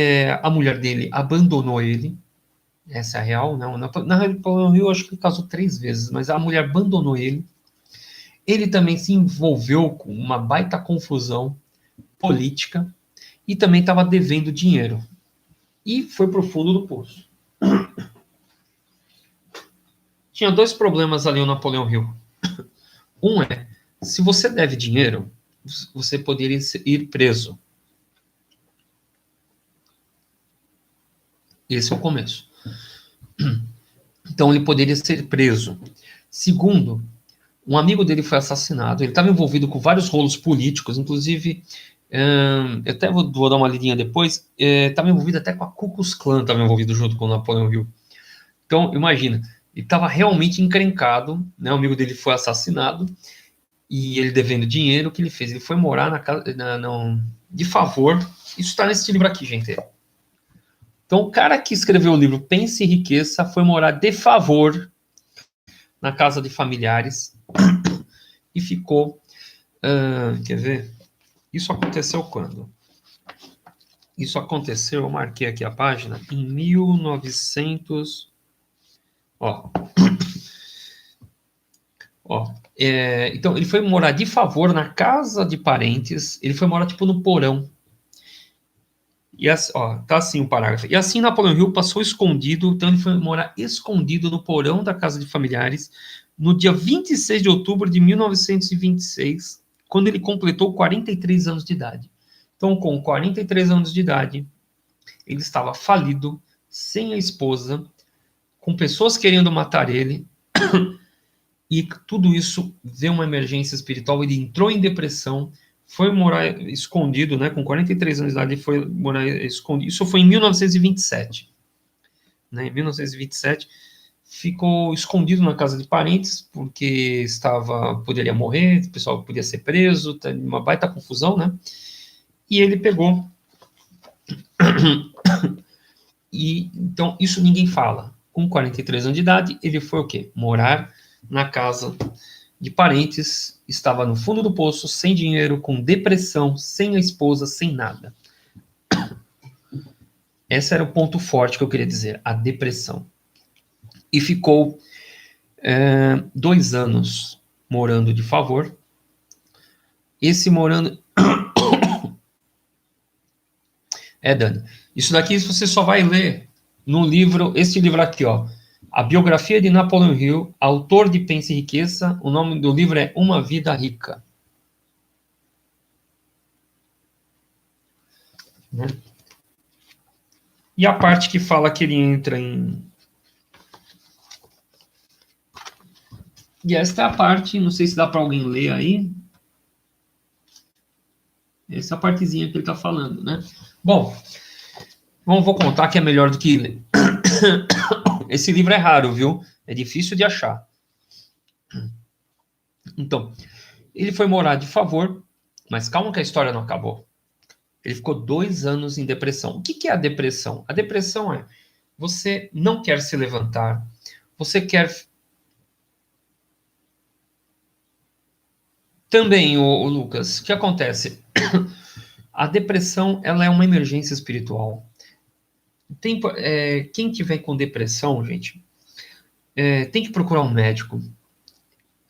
a mulher dele abandonou ele. Essa é a real, não. Na Napoleão Hill, eu acho que ele casou 3 vezes, mas a mulher abandonou ele. Ele também se envolveu com uma baita confusão política e também estava devendo dinheiro. E foi para o fundo do poço. Tinha 2 problemas ali o Napoleão Hill. Um se você deve dinheiro, você poderia ir preso. Esse é o começo. Então ele poderia ser preso. Segundo, um amigo dele foi assassinado. Ele estava envolvido com vários rolos políticos, inclusive, eu até vou dar uma lidinha depois, estava envolvido até com a Ku Klux Klan, estava envolvido junto com o Napoleão Hill. Então, imagina, ele estava realmente encrencado, né? O amigo dele foi assassinado, e ele devendo dinheiro, o que ele fez? Ele foi morar na casa, de favor. Isso está nesse livro aqui, gente. Então, o cara que escreveu o livro Pense em Riqueza foi morar de favor na casa de familiares e ficou. Quer ver? Isso aconteceu quando? Isso aconteceu, eu marquei aqui a página, em 1900. Ó. Então, ele foi morar de favor na casa de parentes, ele foi morar, tipo, no porão. E tá assim o parágrafo. E assim Napoleão Hill passou escondido, então ele foi morar escondido no porão da casa de familiares no dia 26 de outubro de 1926, quando ele completou 43 anos de idade. Então, com 43 anos de idade, ele estava falido, sem a esposa, com pessoas querendo matar ele, e tudo isso veio uma emergência espiritual, ele entrou em depressão, foi morar escondido, né, com 43 anos de idade, ele foi morar escondido. Isso foi em 1927. Né, em 1927, ficou escondido na casa de parentes, porque poderia morrer, o pessoal podia ser preso, uma baita confusão, né? E ele pegou. E então, isso ninguém fala. Com 43 anos de idade, ele foi o quê? Morar na casa de parentes, estava no fundo do poço, sem dinheiro, com depressão, sem a esposa, sem nada. Esse era o ponto forte que eu queria dizer, a depressão. E ficou 2 anos morando de favor. Esse morando... Dani, isso daqui você só vai ler no livro, esse livro aqui, ó, A Biografia de Napoleão Hill, autor de Pense em Riqueza. O nome do livro é Uma Vida Rica. Né? E a parte que fala que ele entra em... E esta é a parte, não sei se dá para alguém ler aí. Essa é a partezinha que ele está falando, né? Bom, vou contar que é melhor do que ler. Esse livro é raro, viu? É difícil de achar. Então, ele foi morar de favor, mas calma que a história não acabou. Ele ficou 2 anos em depressão. O que é a depressão? A depressão é você não quer se levantar, você quer... Também, o Lucas, o que acontece? A depressão, ela é uma emergência espiritual. Quem tiver com depressão, gente, tem que procurar um médico.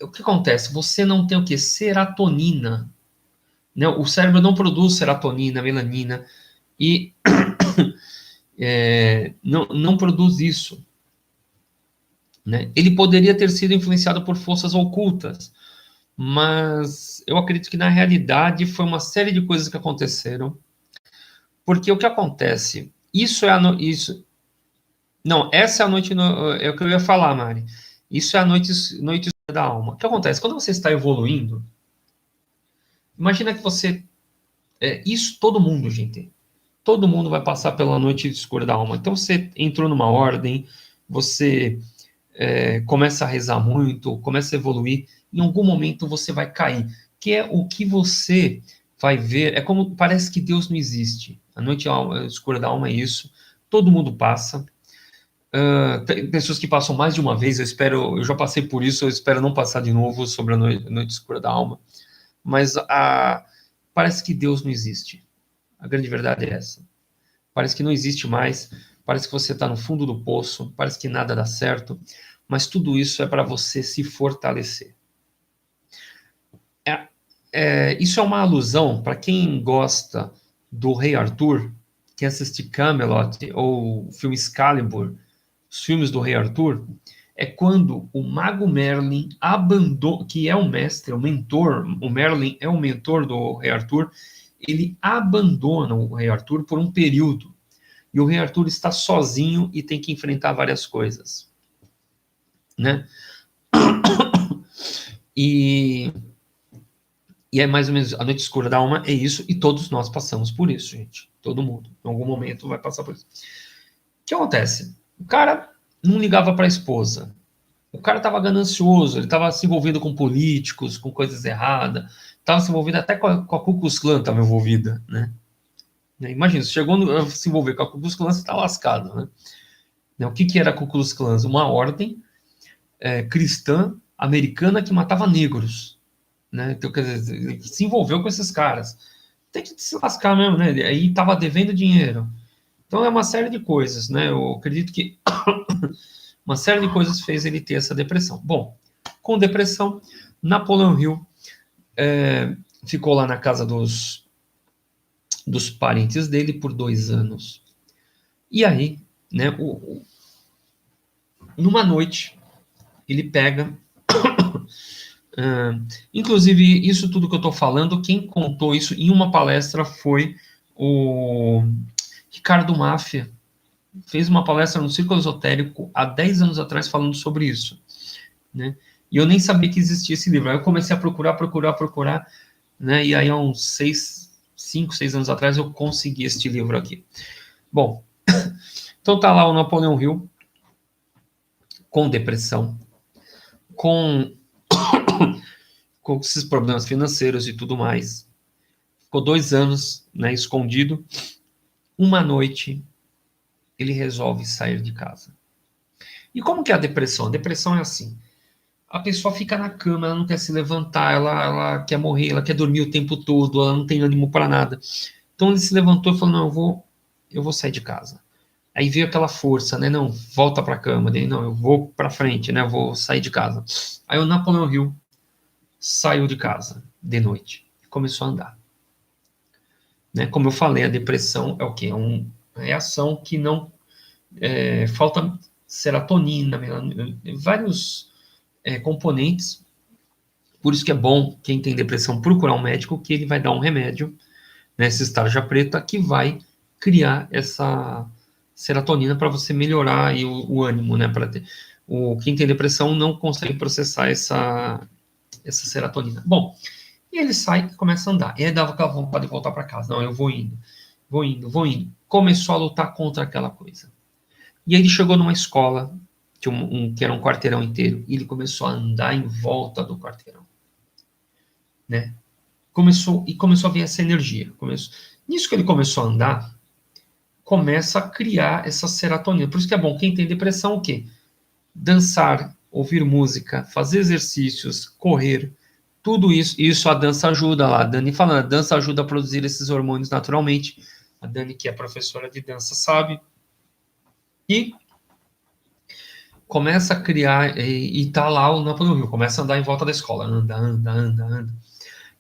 O que acontece? Você não tem o quê? Serotonina. Né? O cérebro não produz serotonina, melanina, e não produz isso. Né? Ele poderia ter sido influenciado por forças ocultas, mas eu acredito que na realidade foi uma série de coisas que aconteceram. Porque o que acontece? Isso é isso. Não, essa é a noite. É o que eu ia falar, Mari. Isso é a noite da alma. O que acontece? Quando você está evoluindo, imagina que você. Isso todo mundo, gente. Todo mundo vai passar pela noite escura da alma. Então você entrou numa ordem, você começa a rezar muito, começa a evoluir. Em algum momento você vai cair. Que é o que você vai ver. É como parece que Deus não existe. A noite escura da alma é isso. Todo mundo passa. Tem pessoas que passam mais de uma vez, eu já passei por isso, eu espero não passar de novo sobre a noite escura da alma, mas parece que Deus não existe. A grande verdade é essa. Parece que não existe mais, parece que você está no fundo do poço, parece que nada dá certo, mas tudo isso é para você se fortalecer. Isso é uma alusão para quem gosta do Rei Arthur, quem assiste Camelot ou o filme Excalibur, os filmes do Rei Arthur, é quando o mago Merlin abandona, que é o mestre, o mentor, o Merlin é o mentor do Rei Arthur, ele abandona o Rei Arthur por um período. E o Rei Arthur está sozinho e tem que enfrentar várias coisas. Né? E é mais ou menos a noite escura da alma é isso, e todos nós passamos por isso, gente. Todo mundo, em algum momento, vai passar por isso. O que acontece? O cara não ligava para a esposa. O cara estava ganancioso, ele estava se envolvendo com políticos, com coisas erradas, estava se envolvendo até com a Ku Klux Klan, estava envolvida, né? Imagina, se chegou a se envolver com a Ku Klux Klan, você está lascado, né? O que era a Ku Klux Klan? Uma ordem cristã americana que matava negros, né? Então, quer dizer, se envolveu com esses caras. Tem que se lascar mesmo, né? Aí estava devendo dinheiro. Então é uma série de coisas, né? Eu acredito que uma série de coisas fez ele ter essa depressão. Bom, com depressão, Napoleão Hill ficou lá na casa dos parentes dele por 2 anos. E aí, né, numa noite, ele pega... inclusive, isso tudo que eu estou falando, quem contou isso em uma palestra foi o Ricardo Máfia. Fez uma palestra no Círculo Esotérico há 10 anos atrás falando sobre isso, né? E eu nem sabia que existia esse livro. Aí eu comecei a procurar, né? E aí há uns 5, 6 anos atrás eu consegui este livro aqui. Bom, então tá lá o Napoleão Hill com depressão, com esses problemas financeiros e tudo mais. Ficou 2 anos, né, escondido. Uma noite, ele resolve sair de casa. E como que é a depressão? A depressão é assim: a pessoa fica na cama, ela não quer se levantar, ela quer morrer, ela quer dormir o tempo todo, ela não tem ânimo para nada. Então ele se levantou e falou: não, eu vou sair de casa. Aí veio aquela força, né? Não, volta para a cama. Daí, não, eu vou para frente, né? Eu vou sair de casa. Aí o Napoleão Hill saiu de casa de noite e começou a andar. Né? Como eu falei, a depressão é o quê? É uma reação que não... falta serotonina, vários componentes. Por isso que é bom, quem tem depressão, procurar um médico, que ele vai dar um remédio, né, esse tarja preta, que vai criar essa serotonina para você melhorar aí o ânimo, né? Quem tem depressão não consegue processar essa serotonina. Bom, E ele sai e começa a andar. E aí dava aquela vontade de voltar para casa. Não, eu vou indo, vou indo, vou indo. Começou a lutar contra aquela coisa. E aí ele chegou numa escola, que era um quarteirão inteiro, e ele começou a andar em volta do quarteirão. Né? Começou a vir essa energia. Nisso que ele começou a andar, começa a criar essa serotonina. Por isso que é bom, quem tem depressão, o quê? Dançar, ouvir música, fazer exercícios, correr, tudo isso a dança ajuda lá. A Dani falando, a dança ajuda a produzir esses hormônios naturalmente. A Dani, que é professora de dança, sabe. E começa a criar, e tá lá o Napoleão Hill, começa a andar em volta da escola, anda.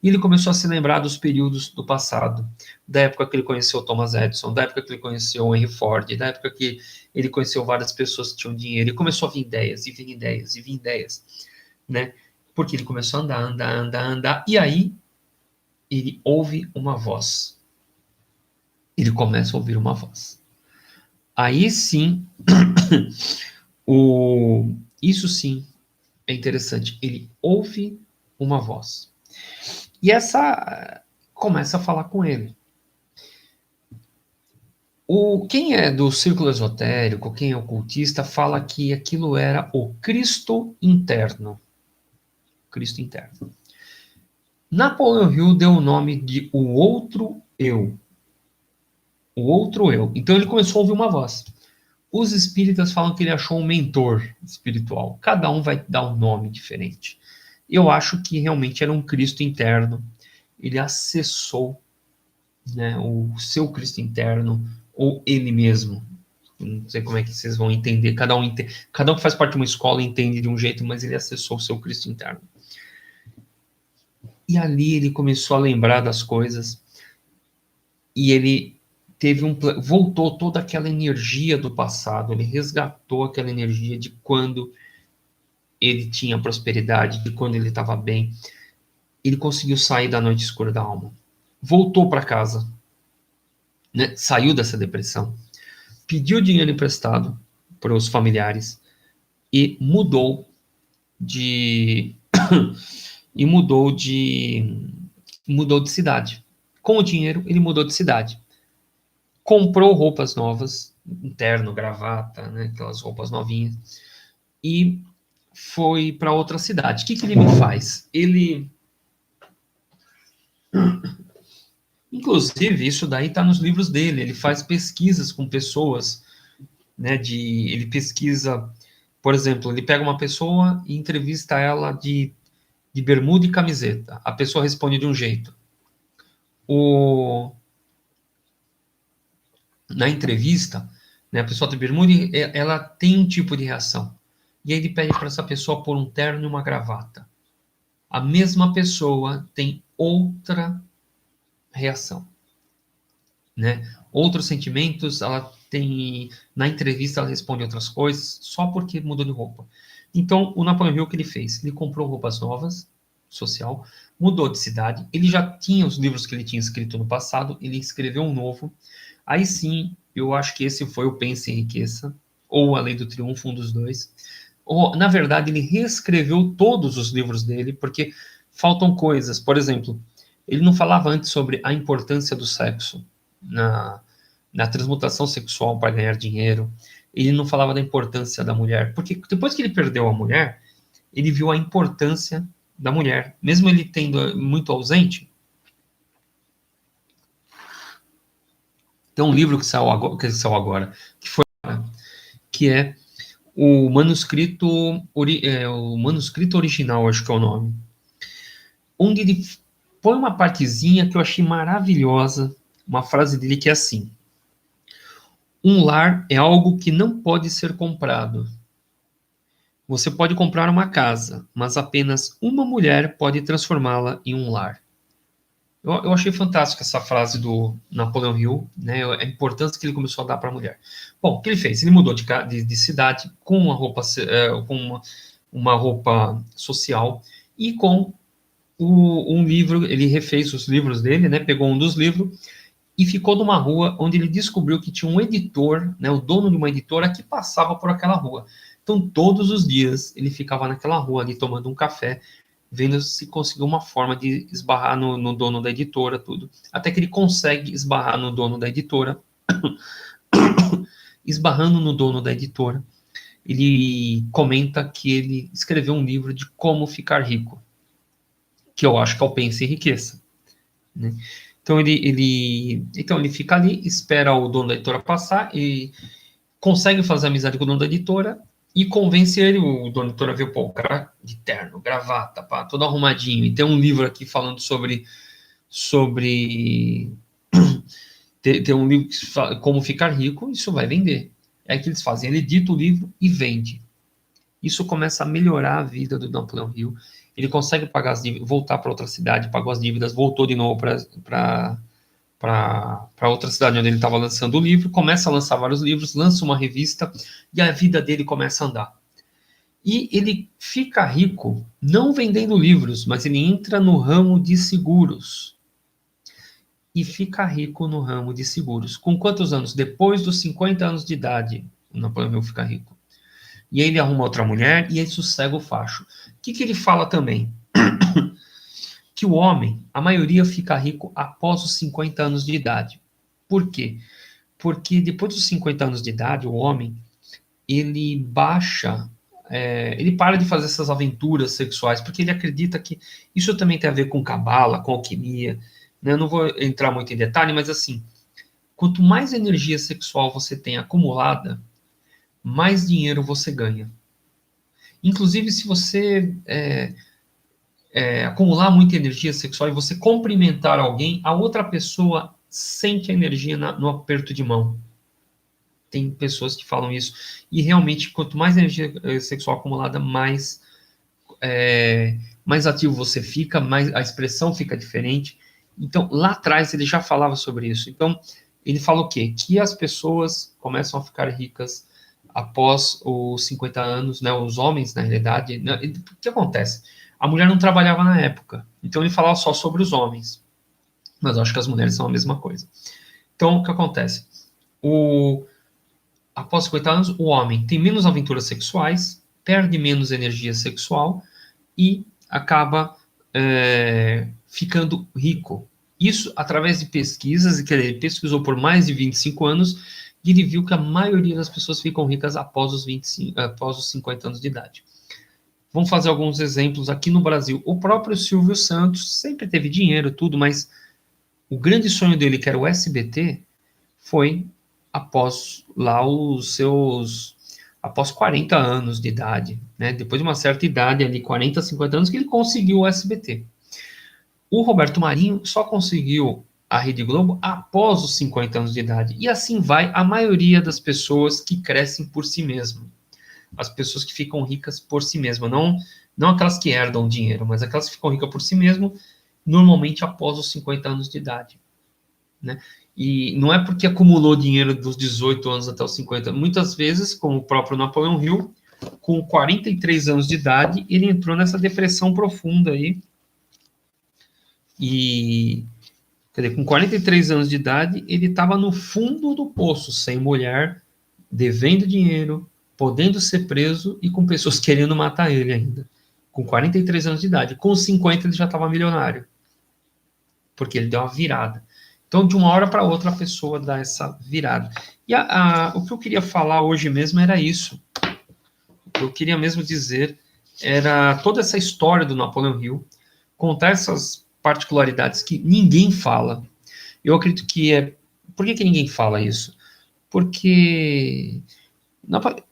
E ele começou a se lembrar dos períodos do passado, da época que ele conheceu Thomas Edison, da época que ele conheceu Henry Ford, da época que ele conheceu várias pessoas que tinham dinheiro, e começou a vir ideias, né? Porque ele começou a andar, e aí ele ouve uma voz. Ele começa a ouvir uma voz. Aí sim, isso sim é interessante. Ele ouve uma voz. E essa começa a falar com ele. Quem é do círculo esotérico, quem é ocultista, fala que aquilo era o Cristo interno. Cristo interno. Napoleão Hill deu o nome de o outro eu. O outro eu. Então ele começou a ouvir uma voz. Os espíritas falam que ele achou um mentor espiritual. Cada um vai dar um nome diferente. Eu acho que realmente era um Cristo interno. Ele acessou, né, o seu Cristo interno, ou ele mesmo. Não sei como é que vocês vão entender. Cada um que faz parte de uma escola entende de um jeito, mas ele acessou o seu Cristo interno. E ali ele começou a lembrar das coisas. E ele voltou toda aquela energia do passado. Ele resgatou aquela energia de quando ele tinha prosperidade, de quando ele estava bem. Ele conseguiu sair da noite escura da alma. Voltou para casa. Né? Saiu dessa depressão. Pediu dinheiro emprestado para os familiares e mudou de cidade. Com o dinheiro, ele mudou de cidade. Comprou roupas novas, terno, gravata, né, aquelas roupas novinhas, e foi para outra cidade. O que ele me faz? Inclusive, isso daí está nos livros dele. Ele faz pesquisas com pessoas, né? Ele pesquisa, por exemplo, ele pega uma pessoa e entrevista ela de bermuda e camiseta. A pessoa responde de um jeito. Na entrevista, né, a pessoa de bermuda, ela tem um tipo de reação. E aí ele pede para essa pessoa pôr um terno e uma gravata. A mesma pessoa tem outra reação, né? Outros sentimentos, ela tem, na entrevista ela responde outras coisas, só porque mudou de roupa. Então, o Napoleão Hill, o que ele fez? Ele comprou roupas novas, social, mudou de cidade, ele já tinha os livros que ele tinha escrito no passado, ele escreveu um novo, aí sim, eu acho que esse foi o Pense e Enriqueça, ou A Lei do Triunfo, um dos dois. Na verdade, ele reescreveu todos os livros dele, porque faltam coisas. Por exemplo, ele não falava antes sobre a importância do sexo na transmutação sexual para ganhar dinheiro. Ele não falava da importância da mulher, porque depois que ele perdeu a mulher, ele viu a importância da mulher, mesmo ele tendo muito ausente. Tem um livro que saiu agora, que é o manuscrito original, acho que é o nome, onde ele põe uma partezinha que eu achei maravilhosa, uma frase dele que é assim: um lar é algo que não pode ser comprado. Você pode comprar uma casa, mas apenas uma mulher pode transformá-la em um lar. Eu achei fantástica essa frase do Napoleão Hill, né? A importância que ele começou a dar para a mulher. Bom, o que ele fez? Ele mudou de cidade com uma roupa, uma roupa social e com um livro. Ele refez os livros dele, né? Pegou um dos livros e ficou numa rua onde ele descobriu que tinha um editor, né? O dono de uma editora que passava por aquela rua. Então, todos os dias ele ficava naquela rua ali tomando um café vendo se conseguiu uma forma de esbarrar no dono da editora, tudo. Até que ele consegue esbarrar no dono da editora. Esbarrando no dono da editora, ele comenta que ele escreveu um livro de como ficar rico, que eu acho que é o Pense e Enriqueça, né? Então ele fica ali, espera o dono da editora passar e consegue fazer amizade com o dono da editora e convence ele, o dono da editora vê, pô, o cara de terno, gravata, pá, todo arrumadinho, e tem um livro aqui falando sobre tem um livro que fala como ficar rico, isso vai vender. É o que eles fazem, ele edita o livro e vende. Isso começa a melhorar a vida do Napoleão Hill. Ele consegue pagar as dívidas, voltar para outra cidade, pagou as dívidas, voltou de novo para outra cidade onde ele estava lançando o livro, começa a lançar vários livros, lança uma revista e a vida dele começa a andar. E ele fica rico não vendendo livros, mas ele entra no ramo de seguros. E fica rico no ramo de seguros. Com quantos anos? Depois dos 50 anos de idade, o Napoleão Hill fica rico. E aí ele arruma outra mulher e aí sossega o facho. O que ele fala também? Que o homem, a maioria fica rico após os 50 anos de idade. Por quê? Porque depois dos 50 anos de idade, o homem, ele baixa, ele para de fazer essas aventuras sexuais, porque ele acredita que isso também tem a ver com cabala, com alquimia, né? Eu não vou entrar muito em detalhe, mas assim, quanto mais energia sexual você tem acumulada, mais dinheiro você ganha. Inclusive, se você acumular muita energia sexual e você cumprimentar alguém, a outra pessoa sente a energia no aperto de mão. Tem pessoas que falam isso. E realmente, quanto mais energia sexual acumulada, mais ativo você fica, mais a expressão fica diferente. Então, lá atrás, ele já falava sobre isso. Então, ele fala o quê? Que as pessoas começam a ficar ricas após os 50 anos, né? Os homens, na realidade. O que acontece? A mulher não trabalhava na época, então ele falava só sobre os homens. Mas eu acho que as mulheres são a mesma coisa. Então, o que acontece? Após 50 anos, o homem tem menos aventuras sexuais, perde menos energia sexual e acaba ficando rico. Isso através de pesquisas, que ele pesquisou por mais de 25 anos, e ele viu que a maioria das pessoas ficam ricas após os 50 anos de idade. Vamos fazer alguns exemplos aqui no Brasil. O próprio Silvio Santos sempre teve dinheiro, tudo, mas o grande sonho dele, que era o SBT, foi após lá após 40 anos de idade, né? Depois de uma certa idade, ali 40, 50 anos, que ele conseguiu o SBT. O Roberto Marinho só conseguiu a Rede Globo após os 50 anos de idade. E assim vai a maioria das pessoas que crescem por si mesmo. As pessoas que ficam ricas por si mesmas, não aquelas que herdam dinheiro, mas aquelas que ficam ricas por si mesmo, normalmente após os 50 anos de idade, né? E não é porque acumulou dinheiro dos 18 anos até os 50, muitas vezes, como o próprio Napoleão Hill, com 43 anos de idade, ele entrou nessa depressão profunda aí, e, quer dizer, com 43 anos de idade, ele estava no fundo do poço, sem mulher, devendo dinheiro, podendo ser preso e com pessoas querendo matar ele ainda. Com 43 anos de idade. Com 50 ele já estava milionário. Porque ele deu uma virada. Então, de uma hora para outra, a pessoa dá essa virada. E o que eu queria falar hoje mesmo era isso. O que eu queria mesmo dizer era toda essa história do Napoleão Hill, contar essas particularidades que ninguém fala. Eu acredito que Por que ninguém fala isso? Porque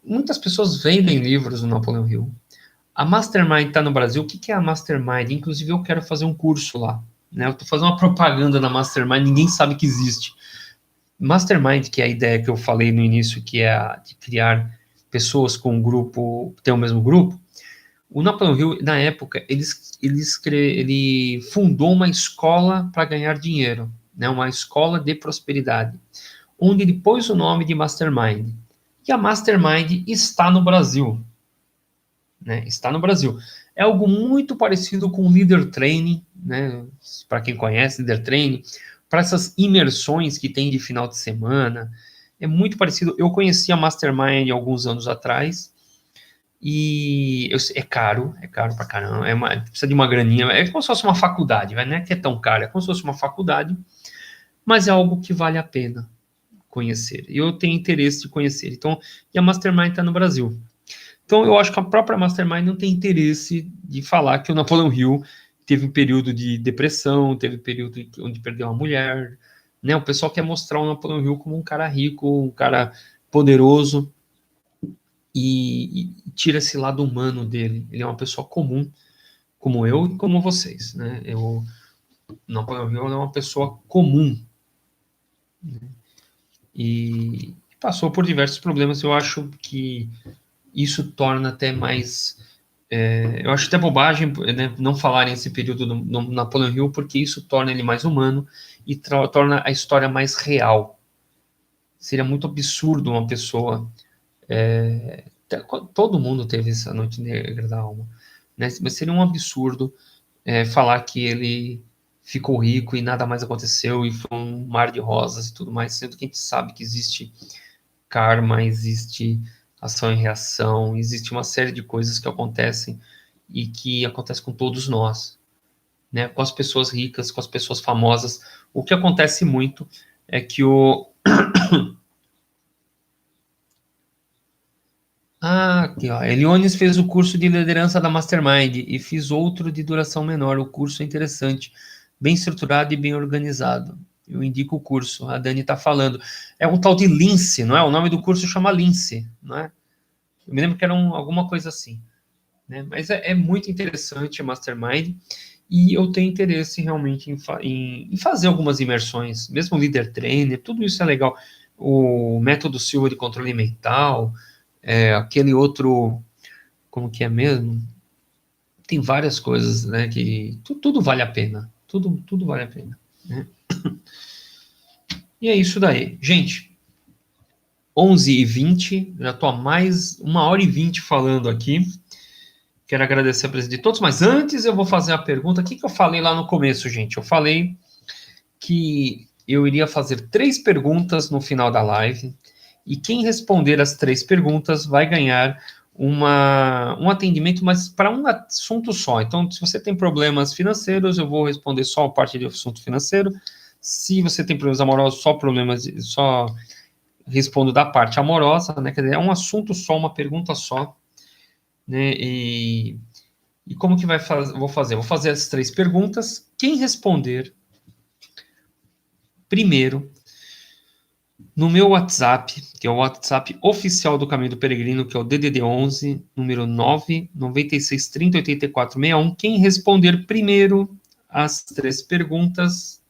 muitas pessoas vendem livros do Napoleão Hill. A Mastermind está no Brasil. O que é a Mastermind? Inclusive, eu quero fazer um curso lá, né? Eu estou fazendo uma propaganda na Mastermind, ninguém sabe que existe. Mastermind, que é a ideia que eu falei no início, que é a de criar pessoas com um grupo, ter o mesmo grupo. O Napoleão Hill, na época, ele fundou uma escola para ganhar dinheiro, né? Uma escola de prosperidade, onde ele pôs o nome de Mastermind. E a Mastermind está no Brasil, né? Está no Brasil. É algo muito parecido com o Leader Training, né? Para quem conhece Leader Training, para essas imersões que tem de final de semana, é muito parecido. Eu conheci a Mastermind alguns anos atrás E é caro pra caramba, precisa de uma graninha, é como se fosse uma faculdade, não é que é tão caro, é como se fosse uma faculdade, mas é algo que vale a pena conhecer. E eu tenho interesse de conhecer. Então, e a Mastermind está no Brasil. Então, eu acho que a própria Mastermind não tem interesse de falar que o Napoleon Hill teve um período de depressão, teve um período onde perdeu uma mulher, né? O pessoal quer mostrar o Napoleon Hill como um cara rico, um cara poderoso, e tira esse lado humano dele. Ele é uma pessoa comum, como eu e como vocês, né? Napoleon Hill é uma pessoa comum, né? E passou por diversos problemas. Eu acho que isso torna até mais... eu acho até bobagem, né, não falarem esse período no Napoleon Hill, porque isso torna ele mais humano e torna a história mais real. Seria muito absurdo uma pessoa... todo mundo teve essa noite negra da alma, né? Mas seria um absurdo falar que ele ficou rico e nada mais aconteceu e foi um mar de rosas e tudo mais, sendo que a gente sabe que existe karma, existe ação e reação, existe uma série de coisas que acontecem e que acontece com todos nós, né? Com as pessoas ricas, com as pessoas famosas. O que acontece muito é que aqui, ó. Eliones fez o curso de liderança da Mastermind e fiz outro de duração menor. O curso é interessante, bem estruturado e bem organizado. Eu indico o curso. A Dani está falando. É um tal de Lince, não é? O nome do curso chama Lince, não é? Eu me lembro que era alguma coisa assim, né? Mas é muito interessante a Mastermind e eu tenho interesse realmente em fazer algumas imersões, mesmo líder trainer, tudo isso é legal. O método Silva de controle mental, aquele outro, como que é mesmo? Tem várias coisas, né, que tudo vale a pena, tudo vale a pena, né? E é isso daí. Gente, 11h20, já estou há mais 1h20 falando aqui. Quero agradecer a presença de todos, mas antes eu vou fazer a pergunta. O que eu falei lá no começo, gente? Eu falei que eu iria fazer 3 perguntas no final da live, e quem responder as 3 perguntas vai ganhar um atendimento, mas para um assunto só. Então, se você tem problemas financeiros, eu vou responder só a parte do assunto financeiro. Se você tem problemas amorosos, só respondo da parte amorosa, né? Quer dizer, é um assunto só, uma pergunta só, né? E como que vou fazer? Vou fazer as 3 perguntas. Quem responder primeiro no meu WhatsApp, que é o WhatsApp oficial do Caminho do Peregrino, que é o DDD 11, número 996308461. Quem responder primeiro as 3 perguntas,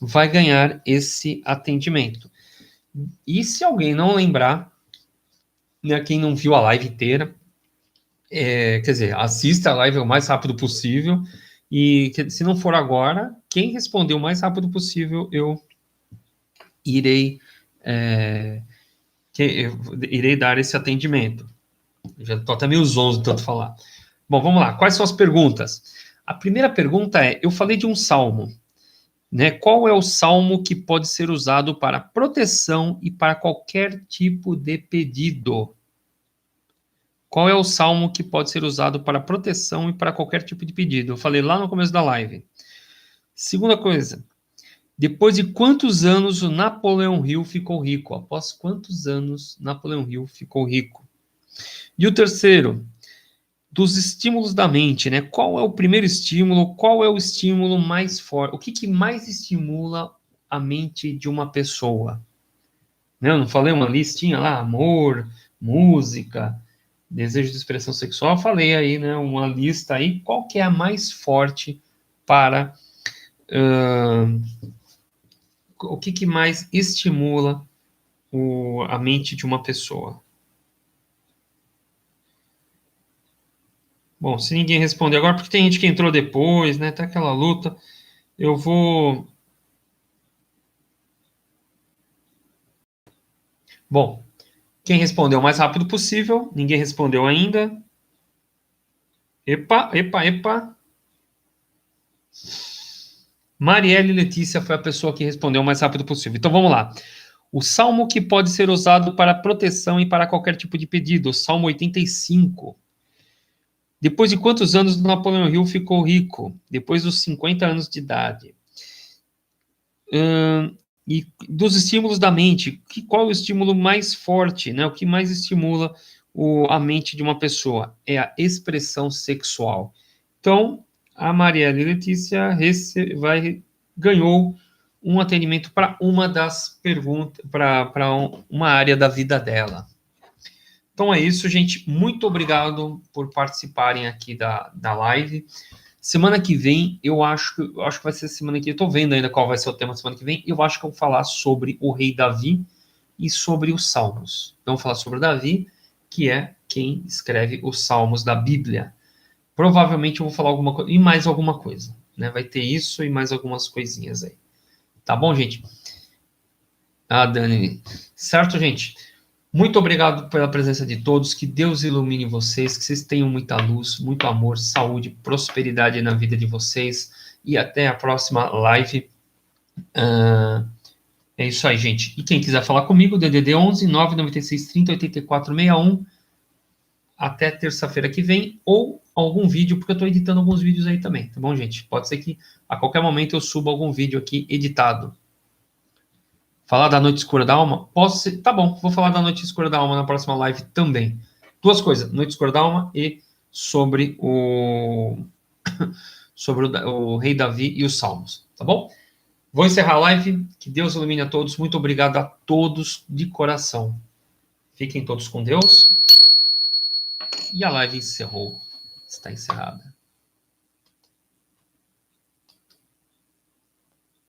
vai ganhar esse atendimento. E se alguém não lembrar, né, quem não viu a live inteira, quer dizer, assista a live o mais rápido possível. E se não for agora, quem responder o mais rápido possível, eu irei dar esse atendimento. Já estou até meio zonzo de tanto falar. Bom, vamos lá. Quais são as perguntas? A primeira pergunta é: eu falei de um salmo, né? Qual é o salmo que pode ser usado para proteção e para qualquer tipo de pedido? Qual é o salmo que pode ser usado para proteção e para qualquer tipo de pedido? Eu falei lá no começo da live. Segunda coisa: depois de quantos anos o Napoleon Hill ficou rico? Após quantos anos Napoleon Hill ficou rico? E o terceiro, dos estímulos da mente, né? Qual é o primeiro estímulo? Qual é o estímulo mais forte? O que mais estimula a mente de uma pessoa? Né? Eu não falei uma listinha lá? Amor, música, desejo de expressão sexual. Eu falei aí, né? Uma lista aí. Qual que é a mais forte para... o que mais estimula a mente de uma pessoa? Bom, se ninguém responder agora, porque tem gente que entrou depois, né? Tá aquela luta. Eu vou... Bom, quem respondeu o mais rápido possível, ninguém respondeu ainda. Epa, epa, epa. Marielle Letícia foi a pessoa que respondeu o mais rápido possível. Então vamos lá. O salmo que pode ser usado para proteção e para qualquer tipo de pedido, Salmo 85. Depois de quantos anos Napoleão Hill ficou rico? Depois dos 50 anos de idade. E dos estímulos da mente, qual é o estímulo mais forte, né? O que mais estimula a mente de uma pessoa? É a expressão sexual. Então, a Marielle Letícia ganhou um atendimento para uma das perguntas, para uma área da vida dela. Então é isso, gente. Muito obrigado por participarem aqui da live. Semana que vem, eu acho que vai ser semana que vem. Eu tô vendo ainda qual vai ser o tema semana que vem. Eu acho que eu vou falar sobre o rei Davi e sobre os Salmos. Então, vou falar sobre Davi, que é quem escreve os Salmos da Bíblia. Provavelmente eu vou falar alguma coisa, e mais alguma coisa, né? Vai ter isso e mais algumas coisinhas aí. Tá bom, gente? Ah, Dani. Certo, gente? Muito obrigado pela presença de todos, que Deus ilumine vocês, que vocês tenham muita luz, muito amor, saúde, prosperidade na vida de vocês, e até a próxima live. É isso aí, gente. E quem quiser falar comigo, DDD 11 996 30 84 61, até terça-feira que vem, ou algum vídeo, porque eu estou editando alguns vídeos aí também, tá bom, gente? Pode ser que a qualquer momento eu suba algum vídeo aqui editado. Falar da Noite Escura da Alma? Posso ser... Tá bom, vou falar da Noite Escura da Alma na próxima live também. Duas coisas, Noite Escura da Alma e sobre sobre o Rei Davi e os Salmos, tá bom? Vou encerrar a live, que Deus ilumine a todos, muito obrigado a todos de coração. Fiquem todos com Deus. E a live encerrou, está encerrada.